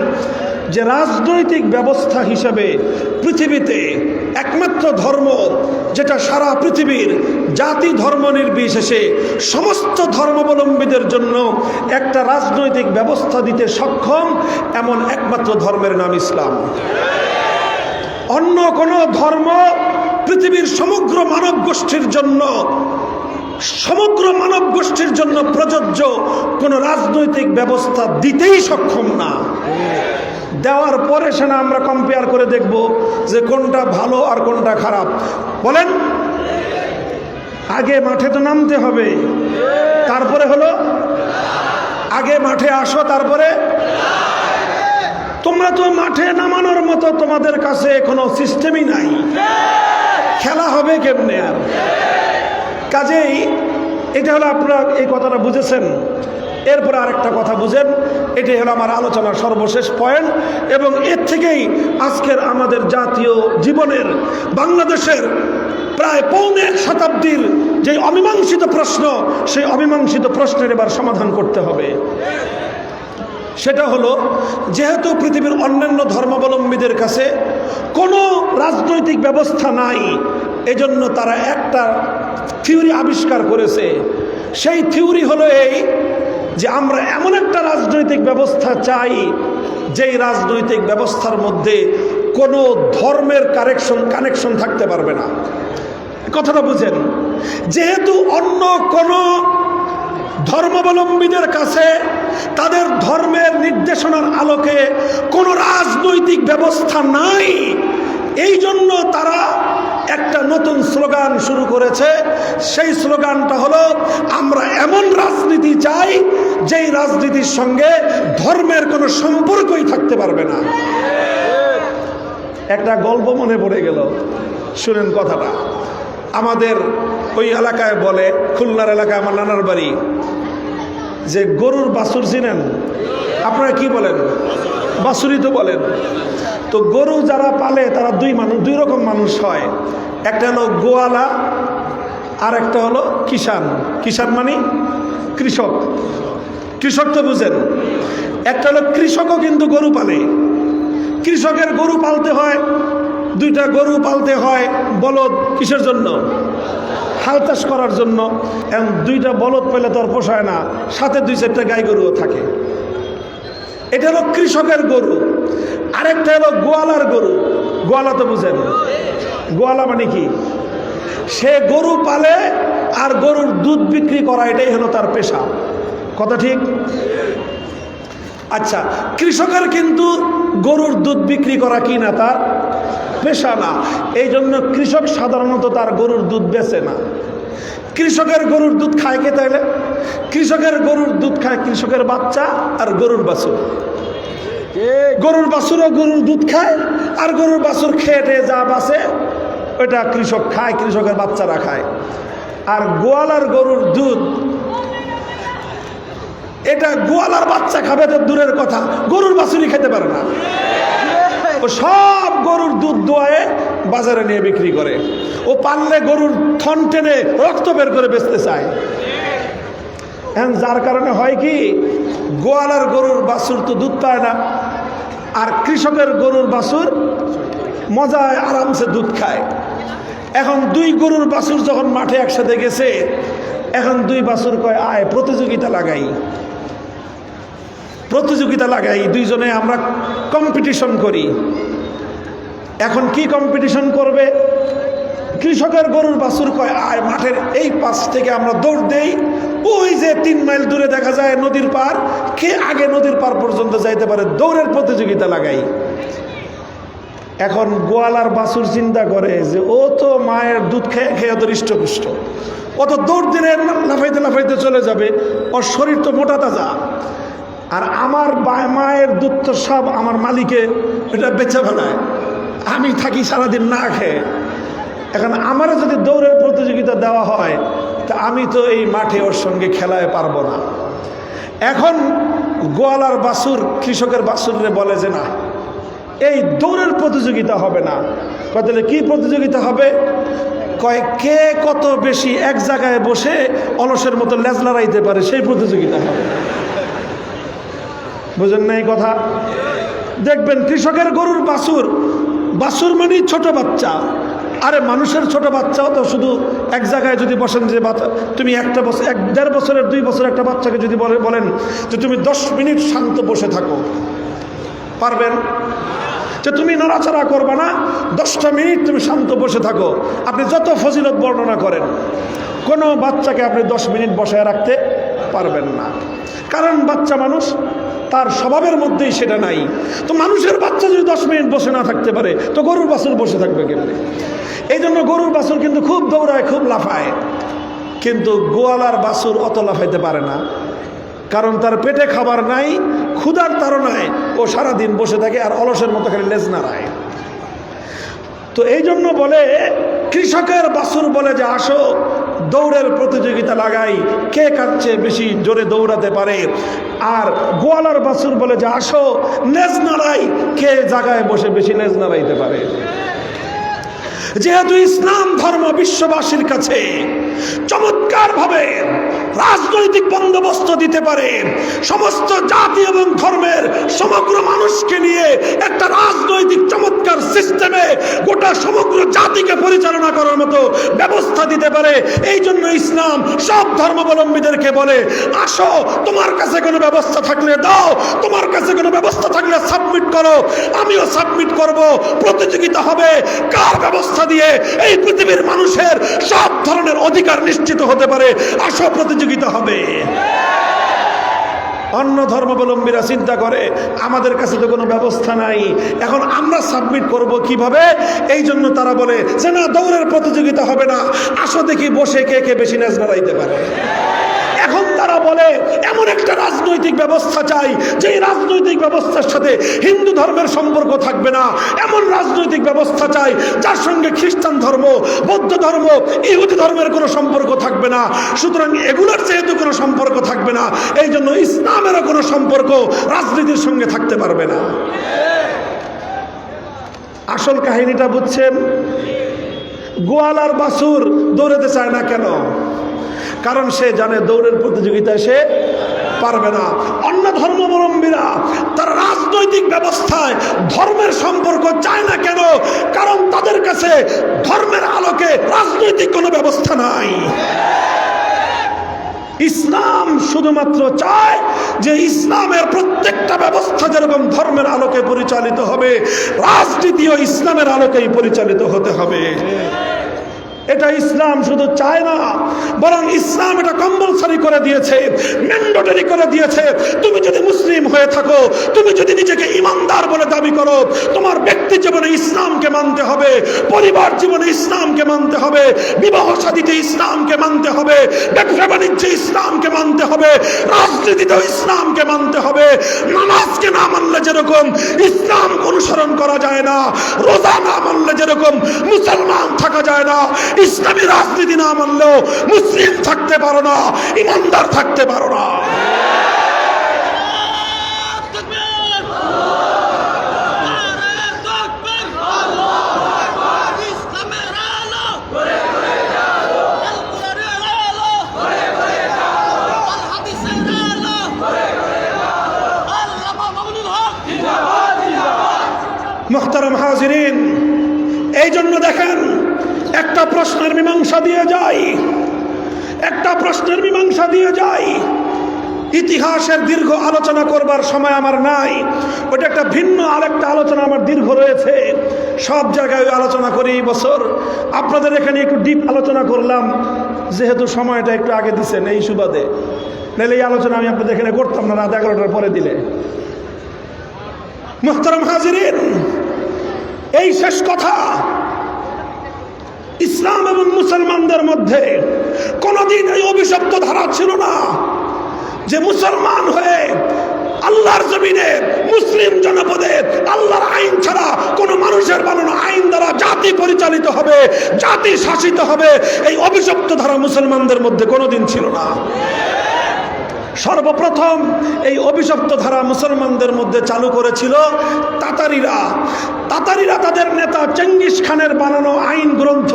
যে রাজনৈতিক ব্যবস্থা হিসেবে পৃথিবীতে একমাত্র ধর্ম যেটা সারা পৃথিবীর জাতি ধর্ম নির্বিশেষে সমস্ত ধর্মাবলম্বীদের জন্য একটা রাজনৈতিক ব্যবস্থা দিতে সক্ষম, এমন একমাত্র ধর্মের নাম ইসলাম। অন্য কোনো ধর্ম পৃথিবীর সমগ্র মানব গোষ্ঠীর জন্য প্রযোজ্য কোনো রাজনৈতিক ব্যবস্থা দিতেই সক্ষম না। দেওয়ার পরে সেটা আমরা কম্পেয়ার করে দেখব যে কোনটা ভালো আর কোনটা খারাপ। বলেন, আগে মাঠে তো নামতে হবে, তারপরে হলো আগে মাঠে আসো, তারপরে তোমরা তো মাঠে নামানোর মতো তোমাদের কাছে কোনো সিস্টেমই নাই, খেলা হবে কেমনে? আর কাজেই এটা হলো, আপনারা এই কথাটা বুঝেছেন। এরপরে আরেকটা কথা বুঝেন, এটাই হলো আমার আলোচনার সর্বশেষ পয়েন্ট, এবং এর থেকেই আজকের আমাদের জাতীয় জীবনের, বাংলাদেশের প্রায় পৌনে 1 শতাব্দীর যে অমীমাংসিত প্রশ্ন, সেই অমীমাংসিত প্রশ্নের এবার সমাধান করতে হবে। সেটা হলো, যেহেতু পৃথিবীর অন্যান্য ধর্মাবলম্বীদের কাছে কোনো রাজনৈতিক ব্যবস্থা নাই, এজন্য তারা একটা থিওরি আবিষ্কার করেছে। সেই থিওরি হলো এই যে আমরা এমন একটা রাজনৈতিক ব্যবস্থা চাই, যেই রাজনৈতিক ব্যবস্থার মধ্যে কোনো ধর্মের কানেকশন থাকতে পারবে না। কথাটা বুঝেন, যেহেতু অন্য কোনো ধর্মাবলম্বীদের কাছে তাদের ধর্মের নির্দেশনার আলোকে কোনো রাজনৈতিক ব্যবস্থা নাই, এই জন্য তারা একটা নতুন স্লোগান শুরু করেছে। সেই স্লোগানটা হলো, আমরা এমন রাজনীতি চাই যেই রাজনীতির সঙ্গে ধর্মের কোনো সম্পর্কই থাকতে পারবে না। একটা গল্প মনে পড়ে গেল, শুনেন কথাটা। আমাদের ওই এলাকায় বলে, খুলনার এলাকায় আমার নানার বাড়ি, যে গরুর বাছুর চিনেন? আপনারা কি বলেন? বাছুরই তো বলেন। তো গরু যারা পালে তারা দুই রকম মানুষ হয়। একটা হলো গোয়ালা, আর একটা হলো কিষান। কিষান মানে কৃষক, কৃষক তো বুঝেন। একটা হলো কৃষকও কিন্তু গরু পালে। কৃষকের গরু পালতে হয়, 2টা গরু পালতে হয়। বলদ কিসের জন্য? হাল চাষ করার জন্য। এবং 2টা বলদ পেলে তো আর পোষায় না, সাথে 2-4টা গাই গরুও থাকে। এটা হলো কৃষকের গরু। আরেকটা হলো গোয়ালার গরু। গোয়ালা তো বুঝেন? গোয়ালা মানে কি? সে গরু পালে আর গরুর দুধ বিক্রি করা, এটাই হলো তার পেশা। কথা ঠিক? আচ্ছা, কৃষকের কিন্তু গরুর দুধ বিক্রি করা কি না তার পেশা না। এই জন্য কৃষক সাধারণত তার গরুর দুধ বেচে না। কৃষকের গরুর দুধ খায় কে তাইলে? কৃষকের গরুর দুধ খায় কৃষকের বাচ্চা আর গরুর বাছুর। গরুর বাছুরও গরুর দুধ খায়, আর গরুর বাছুর খেয়ে যা বাঁচে ওইটা কৃষক খায়, কৃষকের বাচ্চারা খায়। আর গোয়ালার গরুর দুধ, এটা গোয়ালার বাচ্চা খাবে তো দূরের কথা, গরুর বাছুরই খেতে পারে না। ও সব গরুর দুধ দোয়ায় বাজারে নিয়ে বিক্রি করে। ও পারলে গরুর থন টেনে রক্ত বের করে বেচতে চায়। যার কারণে হয় কি, গোয়ালার গরুর বাছুর তো দুধ পায় না, আর কৃষকের গরুর বাছুর মজায় আরামসে দুধ খায়। এখন 2 গরুর বাছুর যখন মাঠে একসাথে গেছে, এখন 2 বাছুর কয়, আয় প্রতিযোগিতা লাগাই, প্রতিযোগিতা লাগাই, 2 জনে আমরা কম্পিটিশন করি। এখন কি কম্পিটিশন করবে? কৃষকের গরুর বাছুর কয়, আয় মাঠের এই পাশ থেকে আমরা দৌড় দেই, ওই যে 3 মাইল দূরে দেখা যায় নদীর পার, কে আগে নদীর পার পর্যন্ত যাইতে পারে, দৌড়ের প্রতিযোগিতা লাগাই। এখন গোয়ালার বাছুর চিন্তা করে যে ও তো মায়ের দুধ খেয়ে খেয়ে তো হৃষ্টপুষ্ট, ও তো দৌড় দিলে লাফাইতে লাফাইতে চলে যাবে, ওর শরীর তো মোটা তাজা। আর আমার মায়ের দুধ তো সব আমার মালিকে এটা বেচে ফেলায়, আমি থাকি সারাদিন না খেয়ে। এখন আমারও যদি দৌড়ের প্রতিযোগিতা দেওয়া হয়, তা আমি তো এই মাঠে ওর সঙ্গে খেলায় পারবো না। এখন গোয়ালার বাছুর কৃষকের বাছুরে বলে যে না, এই দৌড়ের প্রতিযোগিতা হবে না। তাহলে কি প্রতিযোগিতা হবে? কয়, কে কত বেশি এক জায়গায় বসে অলসের মতো লেজ লড়াইতে পারে, সেই প্রতিযোগিতা হবে। বুঝেন না এই কথা? দেখবেন কৃষকের গরুর বাছুর, বাছুর মানে ছোট বাচ্চা। আরে মানুষের ছোট বাচ্চাও তো শুধু এক জায়গায় যদি বসেন, যে তুমি একটা বছর, 1-1.5 বছরের 2 বছর একটা বাচ্চাকে যদি বলেন যে তুমি 10 মিনিট শান্ত বসে থাকো, পারবেন? যে তুমি নড়াচড়া করবা না, 10টা মিনিট তুমি শান্ত বসে থাকো, আপনি যত ফজিলত বর্ণনা করেন, কোনো বাচ্চাকে আপনি 10 মিনিট বসায় রাখতে পারবেন না। কারণ বাচ্চা মানুষ, তার স্বভাবের মধ্যেই সেটা নাই। তো মানুষের বাচ্চা যদি 10 মিনিট বসে না থাকতে পারে, তো গরুর বাছুর বসে থাকবে কেমনে? এই জন্য গরুর বাছুর কিন্তু খুব দৌড়ায়, খুব লাফায়, কিন্তু গোয়ালার বাছুর অত লাফাইতে পারে না। কারণ তার পেটে খাবার নাই, ক্ষুধার তাড়নায় ও সারাদিন বসে থাকে আর অলসের মতো খালি লেজ নাড়ায়। তো এই জন্য বলে কৃষকের বাছুর বলে যে আসো দৌড়ের প্রতিযোগিতা লাগাই, কে কার চেয়ে বেশি জোরে দৌড়াতে পারে। আর গোয়ালার বাছুর বলে যে আসো লেজ নাড়াই, কে জায়গায় বসে বেশি লেজ নাড়াইতে পারে। যেহেতু ইসলাম ধর্ম বিশ্ববাসীর কাছে চমৎকারভাবে রাজনৈতিক বন্দোবস্ত দিতে পারে, সমস্ত জাতি এবং ধর্মের সমগ্র মানুষকে নিয়ে একটা রাজনৈতিক চমৎকার সিস্টেমে গোটা সমগ্র জাতিকে পরিচালনা করার মতো ব্যবস্থা দিতে পারে, এই জন্য ইসলাম সব ধর্মাবলম্বীদেরকে বলে আসো তোমার কাছে কোনো ব্যবস্থা থাকলে দাও, তোমার কাছে কোনো ব্যবস্থা থাকলে সাবমিট করো, আমিও সাবমিট করব। প্রতিযোগিতা হবে কার ব্যবস্থা দিয়ে এই পৃথিবীর মানুষের সব ধরনের অধিকার নিশ্চিত হতে পারে, আসো প্রতিযোগিতা হবে। অন্য ধর্মাবলম্বীরা চিন্তা করে আমাদের কাছে তো কোনো ব্যবস্থা নাই, এখন আমরা সাবমিট করব কিভাবে? এই জন্য তারা বলে যে না, দৌড়ের প্রতিযোগিতা হবে না, আসো দেখি বসে কে কে বেশি নেজ নাড়াইতে পারে। এখন তারা বলে এমন একটা রাজনৈতিক ব্যবস্থা চাই যে রাজনৈতিক ব্যবস্থার সাথে হিন্দু ধর্মের সম্পর্ক থাকবে না, এমন রাজনৈতিক ব্যবস্থা চাই যার সঙ্গে খ্রিস্টান ধর্ম, বৌদ্ধ ধর্ম, ইহুদি ধর্মের কোনো সম্পর্ক থাকবে না। সুতরাং এগুলোর যেহেতু কোনো সম্পর্ক থাকবে না, এই জন্য ইসলামেরও কোনো সম্পর্ক রাজনীতির সঙ্গে থাকতে পারবে না। আসল কাহিনীটা বুঝছেন? গোয়ালার বাছুর দৌড়াতে চায় না কেন? কারণ সে জানে দৌড়ের প্রতিযোগিতায় সে পারবে না। অন্য ধর্মাবলম্বীরা তারা রাজনৈতিক ব্যবস্থায় ধর্মের সম্পর্ক চায় না কেন? কারণ তাদের কাছে ধর্মের আলোকে রাজনৈতিক কোনো ব্যবস্থা নাই। ইসলাম শুধুমাত্র চায় যে ইসলামের প্রত্যেকটা ব্যবস্থা যেরকম ধর্মের আলোকে পরিচালিত হবে, রাজনীতিও ইসলামের আলোকেই পরিচালিত হতে হবে। এটা ইসলাম শুধু চায় না, বরং ইসলাম এটা কম্পালসরি করে দিয়েছে, ম্যান্ডেটরি করে দিয়েছে। তুমি যদি মুসলিম হয়ে থাকো, তুমি যদি নিজেকে ইমানদার বলে দাবি করো, তোমার ব্যক্তি জীবনে ইসলামকে মানতে হবে, পরিবার জীবনে ইসলামকে মানতে হবে, বিবাহ শাদীতে ইসলামকে মানতে হবে, ব্যবসা বাণিজ্যে ইসলামকে মানতে হবে, রাজনীতিতেও ইসলামকে মানতে হবে। নামাজকে না মানলে যেরকম ইসলাম অনুসরণ করা যায় না, রোজা না মানলে যেরকম মুসলমান থাকা যায় না, ইসলামী রাজনীতি না মানলেও মুসলিম থাকতে পারো না, ইমানদার থাকতে পারো না। মুহতারাম হাজিরিন, এই জন্য দেখেন একটা প্রশ্নের মীমাংসা দিয়ে যাই। ইতিহাসের দীর্ঘ আলোচনা করবার সময় আমার নাই, ওটা একটা ভিন্ন আরেকটা আলোচনা আমার দীর্ঘ রয়েছে। সব জায়গায় আলোচনা করি এই বছর, আপনাদের এখানে একটু ডিপ আলোচনা করলাম যেহেতু সময়টা একটু আগে দিচ্ছেন এই সুবাদে, নাহলে এই আলোচনা আমি আপনাদের এখানে করতাম না, রাত 11টার পরে দিলে। মুহতারাম হাজিরিন, এই শেষ কথা, ইসলাম এবং মুসলমানদের মধ্যে কোনদিন এই অভিশপ্ত ধারা ছিল না যে মুসলমান হয়ে আল্লাহর জমিনে মুসলিম জনপদে আল্লাহর আইন ছাড়া কোন মানুষের বানানো আইন দ্বারা জাতি পরিচালিত হবে, জাতি শাসিত হবে। এই অভিশপ্ত ধারা মুসলমানদের মধ্যে কোনদিন ছিল না। সর্বপ্রথম এই অভিশপ্ত ধারা মুসলমানদের মধ্যে চালু করেছিল তাতারিরা। তাদের নেতা চেঙ্গিস খানের বানানো আইন গ্রন্থ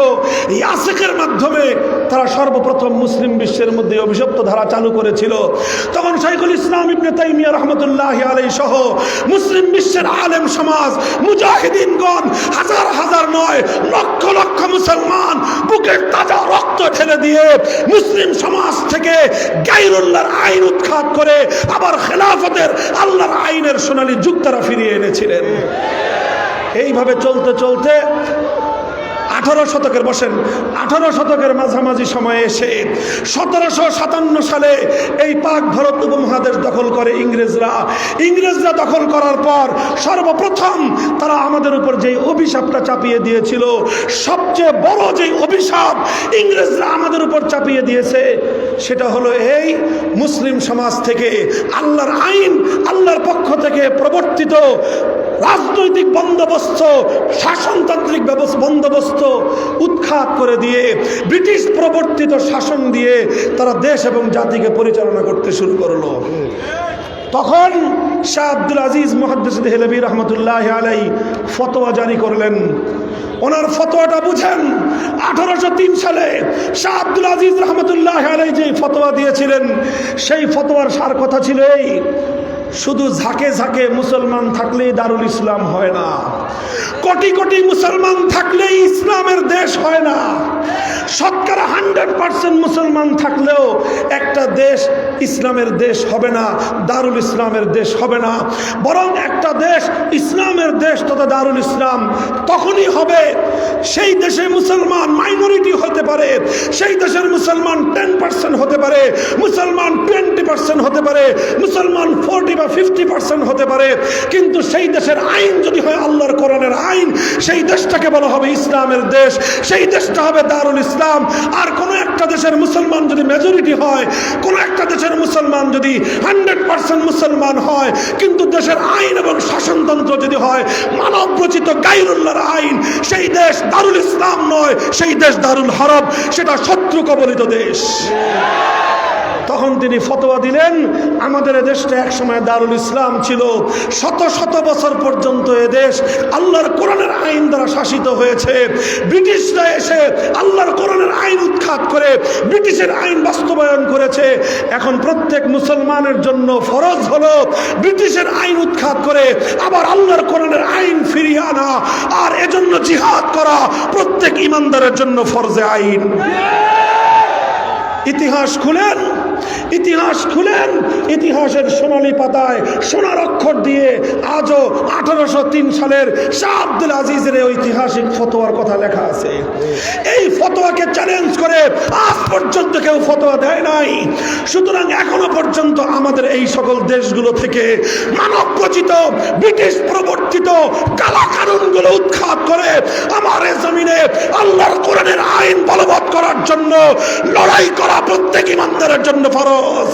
ইয়াসিকের মাধ্যমে তারা সর্বপ্রথম মুসলিম বিশ্বের মধ্যে অভিশপ্ত ধারা চালু করেছিল। তখন শাইখুল ইসলাম ইবনে তাইমিয়া রাহমাতুল্লাহি আলাইহি সহ মুসলিম বিশ্বের আলেম সমাজ, মুজাহিদিনগণ, হাজার হাজার নয় লক্ষ লক্ষ মুসলমান বুকের তাজা রক্ত ঢেলে দিয়ে মুসলিম সমাজ থেকে গায়রুল্লাহর আইন উৎখাত করে আবার খেলাফতের আল্লাহর আইনের সোনালী যুগ তারা ফিরিয়ে এনেছিলেন। এইভাবে চলতে চলতে 18 শতকের মাঝামাঝি সময়ে এসে 1757 সালে এই পাক ভারত উপমহাদেশ দখল করে ইংরেজরা দখল করার পর সর্বপ্রথম তারা আমাদের উপর যে অভিশাপটা চাপিয়ে দিয়েছিল, সবচেয়ে বড় যে অভিশাপ ইংরেজরা আমাদের উপর চাপিয়ে দিয়েছে, সেটা হলো এই, মুসলিম সমাজ থেকে আল্লাহর আইন, আল্লাহর পক্ষ থেকে প্রবর্তিত রাজনৈতিক বন্দোবস্ত, শাসনতান্ত্রিক বন্দোবস্ত উৎখাত করে দিয়ে ব্রিটিশ প্রবর্তিত শাসন দিয়ে তারা দেশ এবং জাতিকে পরিচালনা করতে শুরু করলো। তখন শাহ আব্দুল আজিজ মুহাদ্দিস দেহলভী রহমতুল্লাহ আলাই ফতোয়া জারি করলেন। ওনার ফতোয়াটা বুঝেন। 1803 সালে শাহ আব্দুল আজিজ রহমতুল্লাহ আলাই যে ফতোয়া দিয়েছিলেন, সেই ফতোয়ার সার কথা ছিল এই, শুধু ঝাঁকে ঝাঁকে মুসলমান থাকলেই দারুল ইসলাম হয় না, কোটি কোটি মুসলমান থাকলেই ইসলামের দেশ হয় না, শতকরা 100% মুসলমান থাকলেও একটা দেশ ইসলামের দেশ হবে না, দারুল ইসলামের দেশ হবে না। বরং একটা দেশ ইসলামের দেশ তথা দারুল ইসলাম তখনই হবে সেই দেশে মুসলমান মাইনরিটি হতে পারে, সেই দেশের মুসলমান 10% হতে পারে, মুসলমান 20% হতে পারে, মুসলমান 40 বা 50% হতে পারে, কিন্তু সেই দেশের আইন যদি হয় আল্লাহর কোরআনের আইন, সেই দেশটাকে বলা হবে ইসলামের দেশ, সেই দেশটা হবে দারুল ইসলাম। আর কোন একটা দেশের মুসলমান যদি মেজরিটি হয়, কোন একটা দেশের মুসলমান যদি 100% মুসলমান হয়, কিন্তু দেশের আইন এবং শাসনতন্ত্র যদি হয় মানব রচিত গায়রুল্লাহর আইন, সেই দেশ দারুল ইসলাম নয়, সেই দেশ দারুল হরব, সেটা শত্রু কবলিত দেশ। তখন তিনি ফতোয়া দিলেন, আমাদের দেশটা একসময় দারুল ইসলাম ছিল, শত শত বছর পর্যন্ত এদেশ আল্লাহর কোরআনের আইন দ্বারা শাসিত হয়েছে। ব্রিটিশরা এসে আল্লাহর কোরআনের আইন উৎখাত করে ব্রিটিশের আইন বাস্তবায়ন করেছে। এখন প্রত্যেক মুসলমানের জন্য ফরজ হলো ব্রিটিশের আইন উৎখাত করে আবার আল্লাহর কোরআনের আইন ফিরিয়ে আনা, আর এজন্য জিহাদ করা প্রত্যেক ইমানদারের জন্য ফরজে আইন। ইতিহাস খুলেন, ইতিহাস খুলেন, ইতিহাসের সোনালী পাতায় সোনার অক্ষর দিয়ে আজও 1803 সালের শাহ আব্দুল আজিজের ঐতিহাসিক ফতোয়ার কথা লেখা আছে। এই ফতোয়াকে চ্যালেঞ্জ করে আজ পর্যন্ত কেউ ফতোয়া দেয় নাই। সুতরাং এখনো পর্যন্ত আমাদের এই সকল দেশগুলো থেকে মানব রচিত ব্রিটিশ প্রবর্তিত কালা কানুনগুলো উৎখাত করে আমার এই জমিনে আল্লাহর কোরআনের আইন বলবৎ করার জন্য লড়াই করা প্রত্যেক ইমানদারের জন্য ফরজ।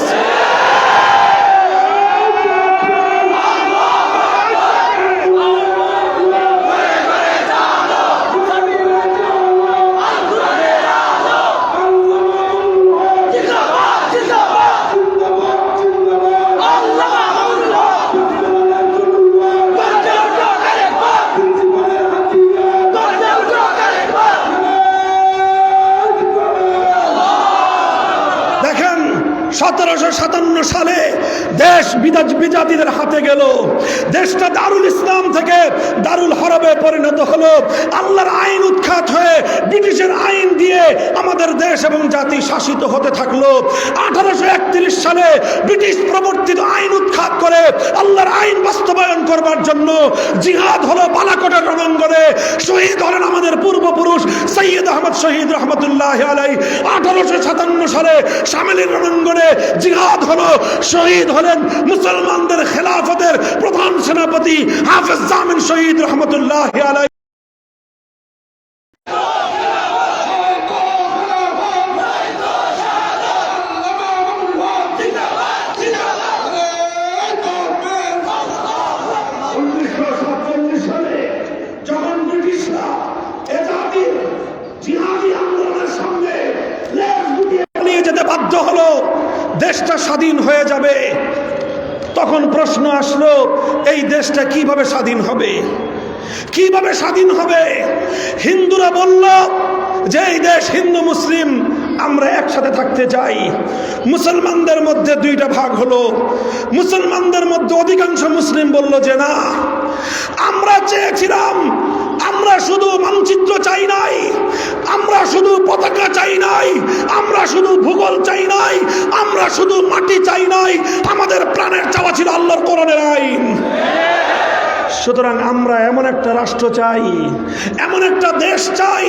দেখেন 1757 সালে দেশ বিজাতিদের হাতে গেল, দেশটা দারুল ইসলাম থেকে দারুল হরবে পরিণত হলো। আল্লাহর আইন উৎখাত হয়ে ব্রিটিশের আইন দিয়ে আমাদের দেশ এবং জাতি শাসিত হতে থাকলো। 1831 সালে ব্রিটিশ প্রবর্তিত আইন উৎখাত করে আল্লাহর আইন বাস্তবায়ন করবার জন্য জিহাদ হলো বালাকোটের রণাঙ্গনে। শহীদ হলেন আমাদের পূর্বপুরুষ সৈয়দ আহমদ শহীদ রহমতুল্লাহ আলাইহি। 1857 সালে শামেলির রণাঙ্গনে জিহাদ হলো, শহীদ হলেন মুসলমানদের খেলাফতের প্রধান সেনাপতি হাফেজ জামিন শহীদ রহমতুল্লাহ আলাইহি। যখন ব্রিটিশরা এ জাতির জিহাদি আন্দোলনের সামনে নিয়ে যেতে বাধ্য হলো, দেশটা স্বাধীন হয়ে যাবে, তখন প্রশ্ন আসলো এই দেশটা কিভাবে স্বাধীন হবে, কিভাবে স্বাধীন হবে? হিন্দুরা বলল যে এই দেশ হিন্দু মুসলিম আমরা একসাথে থাকতে চাই। মুসলমানদের মধ্যে দুইটা ভাগ হলো, মুসলমানদের মধ্যে অধিকাংশ মুসলিম বলল যে না, আমরা চেয়েছিলাম, আমরা শুধু মানচিত্র চাই নাই, আমরা শুধু পতাকা চাই নাই, আমরা শুধু ভূগোল চাই নাই, আমরা শুধু মাটি চাই নাই, আমাদের প্রাণের চাওয়া ছিল আল্লাহর কোরআনের আইন। সুতরাং আমরা এমন একটা রাষ্ট্র চাই, এমন একটা দেশ চাই,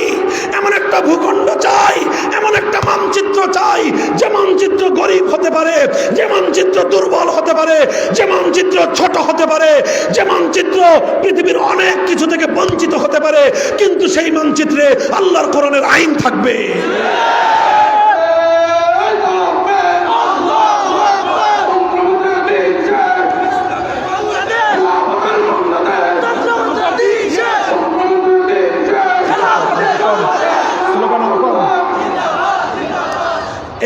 এমন একটা ভূখণ্ড চাই, এমন একটা মানচিত্র চাই যে মানচিত্র গরিব হতে পারে, যে মানচিত্র দুর্বল হতে পারে, যে মানচিত্র ছোট হতে পারে, যে মানচিত্র পৃথিবীর অনেক কিছু থেকে বঞ্চিত হতে পারে, কিন্তু সেই মানচিত্রে আল্লাহর কোরআনের আইন থাকবে।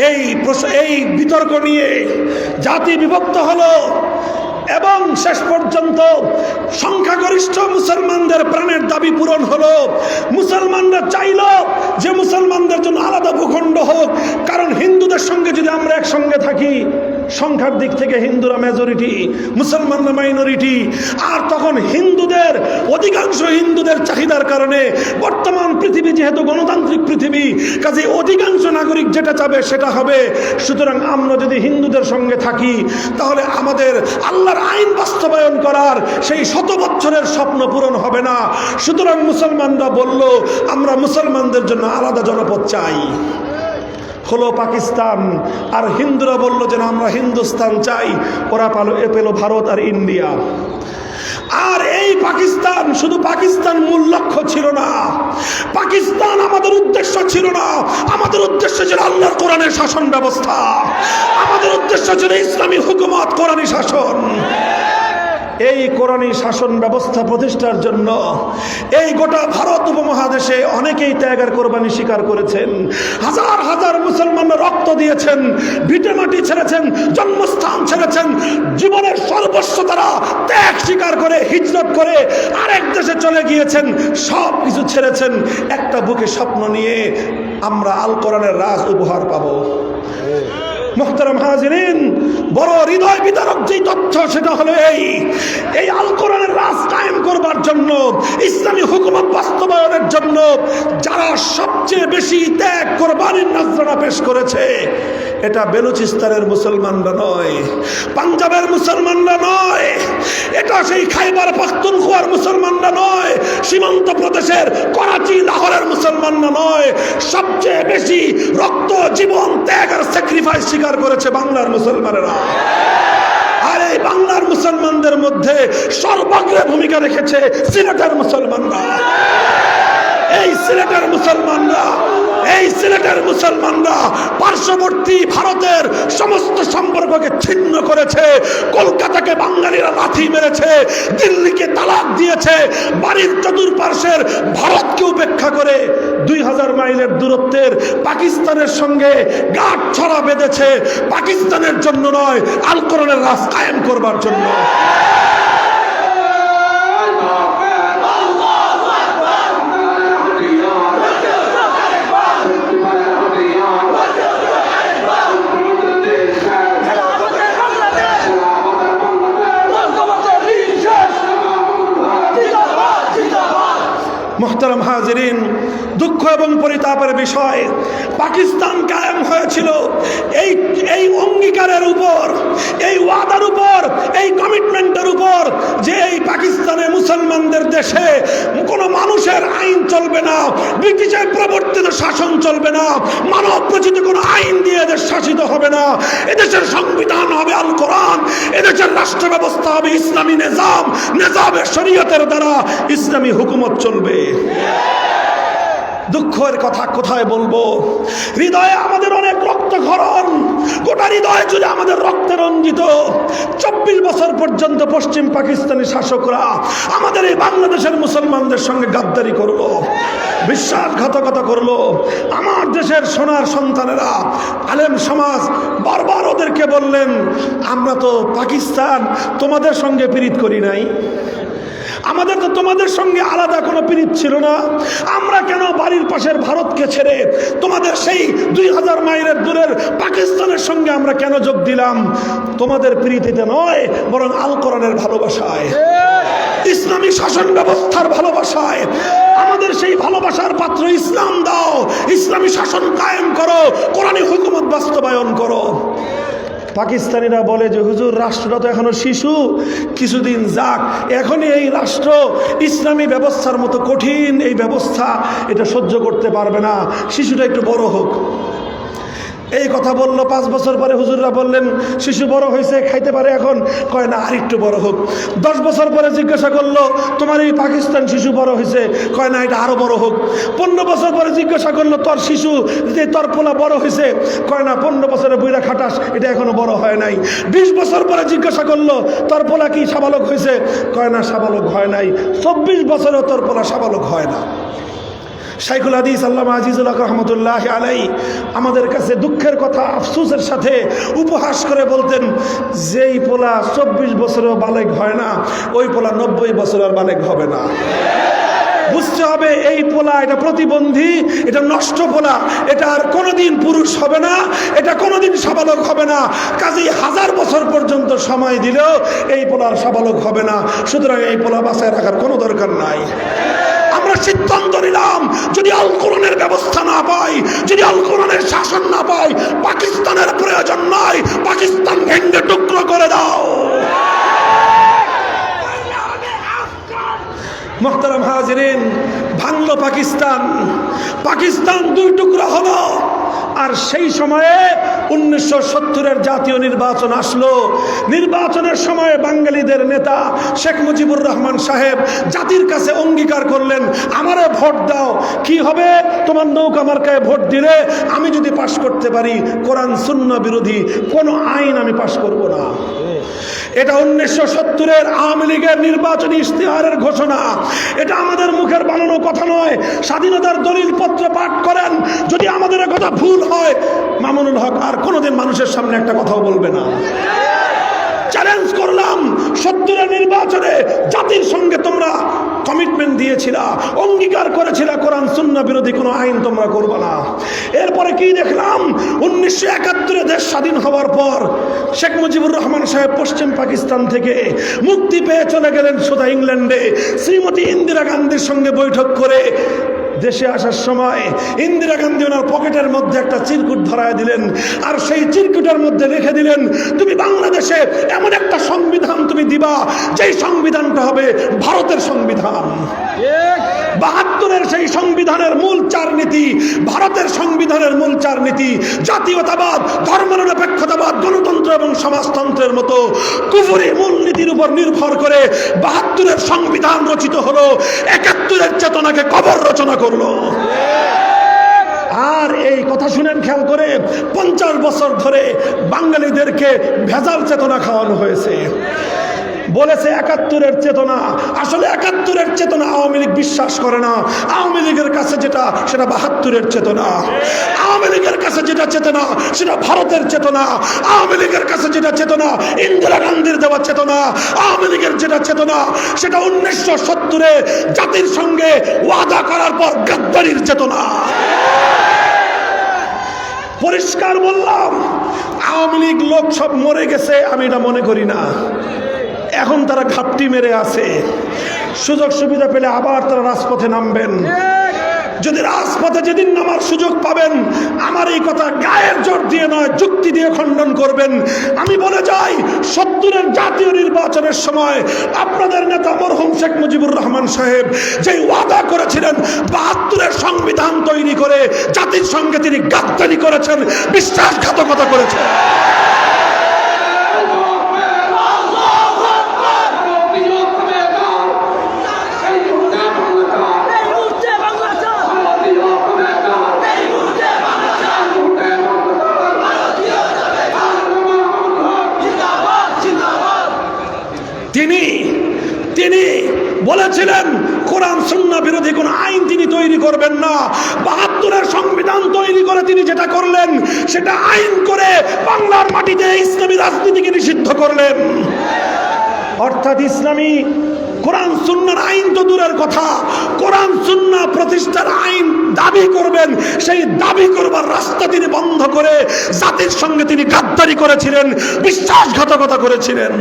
এই বিতর্ক নিয়ে জাতি বিভক্ত হলো এবং শেষ পর্যন্ত সংখ্যাগরিষ্ঠ মুসলমানদের প্রাণের দাবি পূরণ হলো। মুসলমানরা চাইল যে মুসলমানদের জন্য আলাদা ভূখণ্ড হোক, কারণ হিন্দুদের সঙ্গে যদি আমরা একসঙ্গে থাকি, সংখ্যার দিক থেকে হিন্দুরা মেজরিটি, মুসলমানরা মাইনরিটি, আর তখন হিন্দুদের অধিকাংশ হিন্দুদের চাহিদার কারণে বর্তমান পৃথিবী যেহেতু গণতান্ত্রিক পৃথিবী, কাজে অধিকাংশ নাগরিক যেটা চাবে সেটা হবে। সুতরাং আমরা যদি হিন্দুদের সঙ্গে থাকি তাহলে আমাদের আল্লাহর আইন বাস্তবায়ন করার সেই 100 বছরের স্বপ্ন পূরণ হবে না। সুতরাং মুসলমানরা বলল আমরা মুসলমানদের জন্য আলাদা জনপদ চাই, হলো পাকিস্তান। আর হিন্দুরা বলল যে আমরা হিন্দুস্তান চাই, ওরা পেল ভারত আর ইন্ডিয়া। আর এই পাকিস্তান শুধু পাকিস্তান মূল লক্ষ্য ছিল না, পাকিস্তান আমাদের উদ্দেশ্য ছিল না। আমাদের উদ্দেশ্য ছিল আল্লাহর কোরআনের শাসন ব্যবস্থা, আমাদের উদ্দেশ্য ছিল ইসলামী হুকুমত, কোরআনী শাসন। এই কোরআনী শাসন ব্যবস্থা প্রতিষ্ঠার জন্য এই গোটা ভারত উপমহাদেশে অনেকেই ত্যাগের কোরবানি স্বীকার করেছেন। হাজার হাজার মুসলমানরা রক্ত দিয়েছেন, ভিটে মাটি ছেড়েছেন, জন্মস্থান ছেড়েছেন, জীবনের সর্বস্ব তারা ত্যাগ স্বীকার করে হিজরত করে আরেক দেশে চলে গিয়েছেন, সব কিছু ছেড়েছেন একটা বুকে স্বপ্ন নিয়ে আমরা আল কোরআনের রাজ উপহার পাবো। মুহতারাম হাজিরিন, বড় হৃদয় বিদারক যে তথ্য সেটা হলো এই আল কোরআনের রাজ কায়েম করবার জন্য, ইসলামী হুকুমত বাস্তবায়নের জন্য যারা সবচেয়ে বেশি ত্যাগ কোরবানির নজরানা পেশ করেছে, এটা বেলুচিস্তানের মুসলমানরা নয়, পাঞ্জাবের মুসলমানরা নয়, এটা সেই খাইবার পাখতুনখোয়ার মুসলমানরা নয়, সীমান্ত প্রদেশের করাচি লাহোরের মুসলমানরা নয়, সবচেয়ে বেশি রক্ত, জীবন, ত্যাগ আর স্যাক্রিফাইস স্বীকার করেছে বাংলার মুসলমানেরা। আর এই বাংলার মুসলমানদের মধ্যে সর্বাগ্রে ভূমিকা রেখেছে সিলেটের মুসলমানরা। এই সিলেটের মুসলমানরা পার্শ্ববর্তী ভারতের সমস্ত সম্পর্ককে ছিন্ন করেছে, কলকাতাকে বাঙালিরা লাথি মেরেছে, দিল্লিকে তালাক দিয়েছে, বাড়ির চতুর্পার্শ্বের ভারতকে উপেক্ষা করে 2000 মাইলের দূরত্বের পাকিস্তানের সঙ্গে গাঁট ছড়া বেঁধেছে, পাকিস্তানের জন্য নয়, আল কোরআনের রাজ কায়েম করবার জন্য। মুহতারাম হাজিরিন, দুঃখ এবং পরিতাপের বিষয়, পাকিস্তান কায়েম হয়েছিল এই অঙ্গীকারের উপর, এই ওয়াদার উপর, এই কমিটমেন্টের উপর যে এই পাকিস্তানে মুসলমানদের দেশে কোনো মানুষের আইন চলবে না, ব্রিটিশের প্রবর্তিত শাসন চলবে না, মানব প্রচিত কোনো আইন দিয়ে এদের শাসিত হবে না, এদেশের সংবিধান হবে আল কোরআন, এদেশের রাষ্ট্র ব্যবস্থা হবে ইসলামী নিজাম, নিজামের শরীয়তের দ্বারা ইসলামী হুকুমত চলবে। দুঃখের কথা কোথায় বলবো, হৃদয়ে আমাদের অনেক রক্তক্ষরণ, গোটা হৃদয় জুড়ে আমাদের রক্তে রঞ্জিত। 24 বছর পর্যন্ত পশ্চিম পাকিস্তানি শাসকরা আমাদের এই বাংলাদেশের মুসলমানদের সঙ্গে গাদ্দারি করলো, বিশ্বাসঘাতকতা করলো। আমার দেশের সোনার সন্তানেরা, আলেম সমাজ বারবার ওদেরকে বললেন, আমরা তো পাকিস্তান তোমাদের সঙ্গে পীড়িত করি নাই, আমাদের তো তোমাদের সঙ্গে আলাদা কোনো পীড়িত ছিল না, আমরা কেন বাড়ির পাশের ভারতকে ছেড়ে তোমাদের সেই 2000 মাইলের দূরের পাকিস্তানের সঙ্গে আমরা কেন যোগ দিলাম? তোমাদের পীড়িতিতে নয়, বরং আল কোরআনের ভালোবাসায়, ইসলামী শাসন ব্যবস্থার ভালোবাসায়। আমাদের সেই ভালোবাসার পাত্র ইসলাম দাও, ইসলামী শাসন কায়েম করো, কোরআনী হুকুমত বাস্তবায়ন করো। পাকিস্তানিরা বলে যে হুজুর, রাষ্ট্রটা তো এখনো শিশু, কিছুদিন যাক, এখনই এই রাষ্ট্র ইসলামী ব্যবস্থার মতো কঠিন এই ব্যবস্থা এটা সহ্য করতে পারবে না, শিশুটা একটু বড় হোক। এই কথা বললো। 5 বছর পরে হুজুররা বললেন, শিশু বড় হয়েছে, খাইতে পারে এখন, কয় না আর একটু বড় হোক। 10 বছর পরে জিজ্ঞাসা করলো, তোমার এই পাকিস্তান শিশু বড় হয়েছে, কয় না এটা আরো বড় হোক। 15 বছর পরে জিজ্ঞাসা করলো, তোর শিশু যে তোর পোলা বড় হয়েছে, কয় না 15 বছরে বইরা খাটাস, এটা এখনো বড় হয় নাই। 20 বছর পরে জিজ্ঞাসা করলো, তোর পোলা কি সাবালক হয়েছে, কয় না সাবালক হয় নাই। 24 বছরেও তোর পোলা সাবালক হয় না। শাইখুল হাদিস আল্লামা আজিজুল হক রহমতুল্লাহ আলাই আমাদের কাছে দুঃখের কথা আফসোসের সাথে উপহাস করে বলতেন, যেই পোলা 24 বছরেও বালেগ হয় না, ওই পোলা 90 বছরের বালেগ হবে না। বুঝতে হবে এই পোলা এটা প্রতিবন্ধী, এটা নষ্ট পোলা, এটা আর কোনোদিন পুরুষ হবে না, এটা কোনোদিন সাবালক হবে না। কাজেই 1000 বছর পর্যন্ত সময় দিলেও এই পোলার সাবালক হবে না। সুতরাং এই পোলা বাঁচায় রাখার কোনো দরকার নাই। আমরা সিদ্ধান্ত নিলাম, যদি আল কোরআনের ব্যবস্থা না পাই, যদি আল কোরআনের শাসন না পাই, পাকিস্তানের প্রয়োজন নাই, পাকিস্তান ভেঙে টুকরো করে দাও। মোহতারাম হাজিরিন, ভাঙলো পাকিস্তান, পাকিস্তান 2 টুকরা হলো। আর সেই সময়ে 1970-এর জাতীয় নির্বাচন আসলো। নির্বাচনের সময় বাঙালিদের নেতা শেখ মুজিবুর রহমান সাহেব জাতির কাছে অঙ্গীকার করলেন, আমারে ভোট দাও, কি হবে তোমার নৌকা মার্কায় ভোট দিলে আমি যদি পাশ করতে পারি কোরআন সুন্নাহ বিরোধী কোনো আইন আমি পাশ করব না। এটা 1970-এর আওয়ামী লীগের নির্বাচনী ইশতেহারের ঘোষণা। এটা আমাদের মুখের বানানো কথা নয়। স্বাধীনতার দলিল পত্র পাঠ করেন, যদি আমাদের কথা ভুল হয় মামুনুল হক আর কোনোদিন মানুষের সামনে একটা কথাও বলবে না। চ্যালেঞ্জ করলাম, 70-এর নির্বাচনে জাতির সঙ্গে তোমরা কমিটমেন্ট দিয়েছিলা, অঙ্গীকার করেছিলা কোরআন সুন্নাহ বিরোধী কোনো আইন তোমরা করবে না। এরপরে কি দেখলাম, 1971-এ দেশ স্বাধীন হওয়ার পর শেখ মুজিবুর রহমান সাহেব পশ্চিম পাকিস্তান থেকে মুক্তি পেয়ে চলে গেলেন সোজা ইংল্যান্ডে। শ্রীমতী ইন্দিরা গান্ধীর সঙ্গে বৈঠক করে দেশে আসার সময় ইন্দিরা গান্ধী ওনার পকেটের মধ্যে একটা চিরকুট ধরায় দিলেন, আর সেই চিরকুটের মধ্যে লিখে দিলেন, তুমি বাংলাদেশে এমন একটা সংবিধান তুমি দিবা যেই সংবিধানটা হবে ভারতের সংবিধান। 72-এর সেই সংবিধানের মূল 4 নীতি, ভারতের সংবিধানের মূল 4 নীতি, জাতীয়তাবাদ, ধর্মনিরপেক্ষতাবাদ, গণতন্ত্র এবং সমাজতন্ত্রের মতো কুফরি মূল নীতির উপর নির্ভর করে 72-এর সংবিধান রচিত হলো। 71-এর চেতনাকে কবর রচনা করলো। আর এই কথা শুনেন খেয়াল করে, 50 বছর ধরে বাঙালিদেরকে ভেজাল চেতনা খাওয়ানো হয়েছে। বলেছে 71-এর চেতনা, আসলে 71-এর চেতনা আওয়ামী লীগ বিশ্বাস করে না। আওয়ামী লীগের কাছে যেটা সেটা 72-এর চেতনা। আওয়ামী লীগের কাছে যেটা চেতনা সেটা ভারতের চেতনা। আওয়ামী লীগের কাছে যেটা চেতনা ইন্দিরা গান্ধীর দেওয়া চেতনা। আওয়ামী লীগের যেটা চেতনা সেটা 1970-এ জাতির সঙ্গে ওয়াদা করার পর গাদ্দারির চেতনা। পরিষ্কার বললাম, আওয়ামী লীগ লোক সব মরে গেছে আমি এটা মনে করি না। এখন তারা ঘাপটি মেরে আছে, সুযোগ সুবিধা পেলে আবার তারা রাজপথে নামবেন। যদি রাজপথে যেদিন নামার সুযোগ পাবেন, আমার এই কথা গায়ের জোর দিয়ে নয় যুক্তি দিয়ে খণ্ডন করবেন। আমি বলে যাই, 70-এর জাতীয় নির্বাচনের সময় আপনাদের নেতা মরহুম শেখ মুজিবুর রহমান সাহেব যে ওয়াদা করেছিলেন 72-এর সংবিধান তৈরি করে জাতির সঙ্গে তিনি গাদ্দারি করেছেন, বিশ্বাসঘাতকতা করেছেন। তিনি বলেছিলেন কোরআন সুন্নাহ বিরোধী কোন আইন তিনি তৈরি করবেন না। 72-এর সংবিধান তৈরি করে তিনি যেটা করলেন সেটা আইন করে বাংলার মাটিতে ইসলামী রাজনীতিকে নিষিদ্ধ করলেন। অর্থাৎ ইসলামী কোরআন সুন্নাহর আইন তো দূরের কথা, কোরআন সুন্নাহ প্রতিষ্ঠার আইন দাবি করবেন, সেই দাবি করবার রাস্তা তিনি বন্ধ করে জাতির সঙ্গে তিনি গাদ্দারি করেছিলেন, বিশ্বাসঘাতকতা করেছিলেন।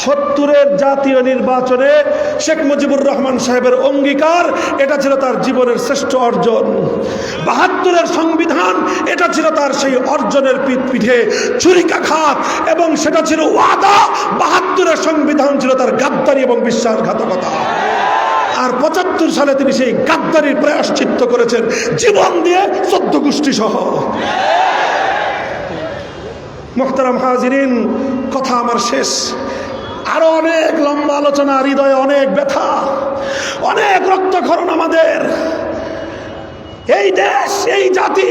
70-এর জাতীয় নির্বাচনে শেখ মুজিবুর রহমান সাহেবের অঙ্গীকার, এটা ছিল তার জীবনের শ্রেষ্ঠ অর্জন। 72-এর সংবিধান, এটা ছিল তার সেই অর্জনের পিঠে ছুরিকাঘাত, এবং সেটা ছিল ওয়াদা। 72-এর সংবিধান ছিল তার গাদ্দারি এবং বিশ্বাসঘাতকতা। আর 75 সালে তিনি সেই গাদ্দারির প্রায়শ্চিত্ত করেছেন জীবন দিয়ে, 14 গোষ্ঠী সহ। মুহতারাম হাজিরিন, কথা আমার শেষ। আরো অনেক লম্বা আলোচনা, হৃদয়ে অনেক ব্যথা, অনেক রক্তক্ষরণ আমাদের। এই দেশ, এই জাতি,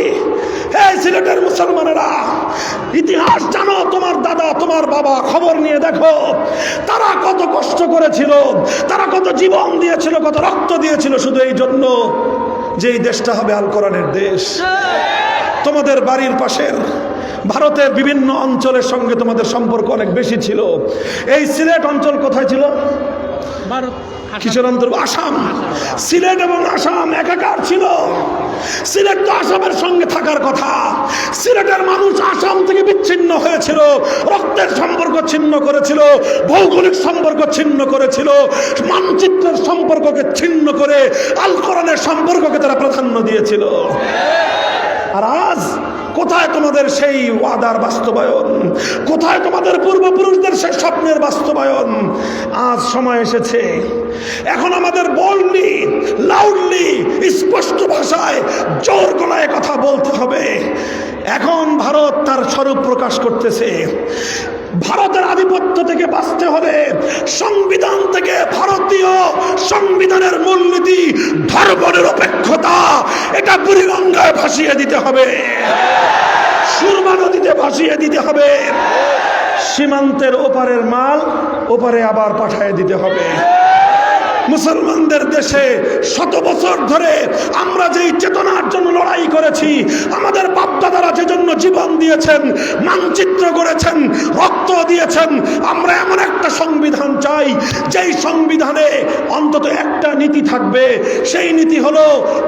এই সিলেটের মুসলমানেরা, ইতিহাস জানো, তোমার দাদা তোমার বাবা, খবর নিয়ে দেখো তারা কত কষ্ট করেছিল, তারা কত জীবন দিয়েছিল, কত রক্ত দিয়েছিল শুধু এই জন্য যে এই দেশটা হবে আল কোরআনের দেশ। তোমাদের বাড়ির পাশের ভারতের বিভিন্ন অঞ্চলের সঙ্গে তোমাদের সম্পর্ক অনেক বেশি ছিল। এই সিলেট অঞ্চল কোথায় ছিল? কিসের অন্তর? আসাম। সিলেট এবং আসাম একাকার ছিল। সিলেট তো আসামের সঙ্গে থাকার কথা। সিলেটের মানুষ আসাম থেকে বিচ্ছিন্ন হয়েছিল, রক্তের সম্পর্ক ছিন্ন করেছিল, ভৌগোলিক সম্পর্ক ছিন্ন করেছিল, মানচিত্রের সম্পর্ককে ছিন্ন করে আল কোরআনের সম্পর্ককে তারা প্রাধান্য দিয়েছিল। আর আজ কোথায় তোমাদের সেই ওয়াদার বাস্তবায়ন? কোথায় তোমাদের পূর্বপুরুষদের সেই স্বপ্নের বাস্তবায়ন? আজ সময় এসেছে, এখন আমাদের বোল্ডলি, লাউডলি, স্পষ্ট ভাষায়, জোর গলায় কথা বলতে হবে। এখন ভারত তার স্বরূপ প্রকাশ করতেছে। ভারতের আধিপত্য থেকে বাঁচতে হবে। সংবিধান থেকে ভারতীয় সংবিধানের মূলনীতি ধর্মনিরপেক্ষতা, এটা বুড়িগঙ্গায় ভাসিয়ে দিতে হবে, সুরমা নদীতে ভাসিয়ে দিতে হবে, সীমান্তের ওপারের মাল ওপারে আবার পাঠিয়ে দিতে হবে। মুসলমানদের দেশে শত বছর ধরে আমরা যেই চেতনার জন্য লড়াই করেছি, আমাদের বাপদাদারা যে জন্য জীবন দিয়েছেন, মানচিত্র গড়েছেন, রক্ত দিয়েছেন, আমরা এমন একটা সংবিধান চাই যেই সংবিধানে অন্তত একটা নীতি থাকবে। সেই নীতি হলো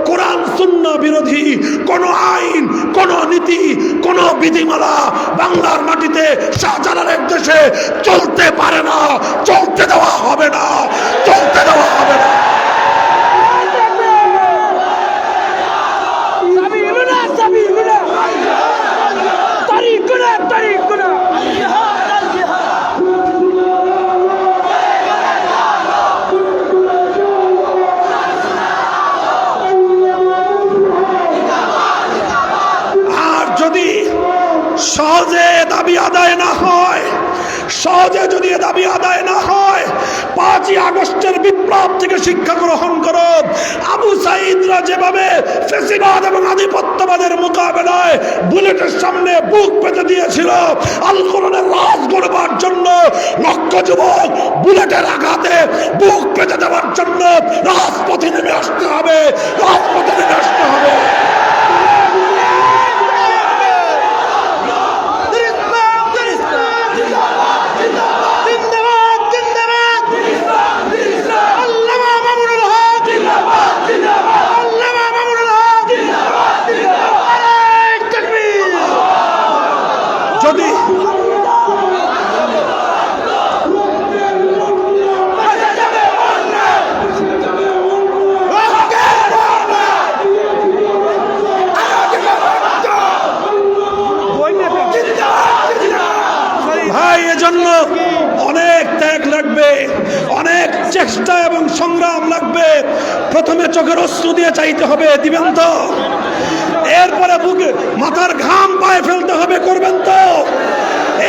কোরআন সুন্নাহ বিরোধী কোন আইন, কোন নীতি, কোন বিধিমালা বাংলার মাটিতে শাহজালালের দেশে চলতে পারে না, চলতে দেওয়া হবে না, চলতে দেওয়া হবে না। আর যদি সহজে দাবি আদায় না হয়, সহজে যদি এ দাবি আদায় না হয়, 5ই আগস্টের বিপ্লব থেকে শিক্ষা গ্রহণ করো। আবু সাঈদরা যেভাবে ফ্যাসিবাদ এবং আধিপত্যবাদের মোকাবেলায় বুলেটের সামনে বুক পেতে দিয়েছিল, আল কোরআনের রাজ গড়বার জন্য লক্ষ যুবক বুলেটের আঘাতে বুক পেতে দেওয়ার জন্য রাজপথে নেমে আসতে হবে, রাজপথে নেমে আসতে হবে। যদি ভাই, এজন্য অনেক ত্যাগ লাগবে, অনেক চেষ্টা এবং সংগ্রাম লাগবে। প্রথমে চোখের অশ্রু দিয়ে চাইতে হবে, দিবেন তো? এরপরে বুকে মাথার ঘাম পায়ে ফেলতে হবে, করবেন তো?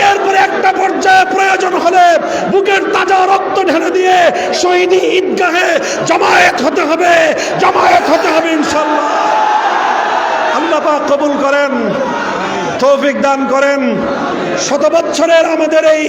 এরপরে একটা পর্যায়ে প্রয়োজন হলে বুকের তাজা রক্ত ঢেলে দিয়ে শহীদি ঈদগাহে জামায়াত হতে হবে, জামায়াত হতে হবে ইনশাআল্লাহ। আল্লাহ পাক কবুল করেন, তৌফিক দান করেন। শত বছরের আমাদের এই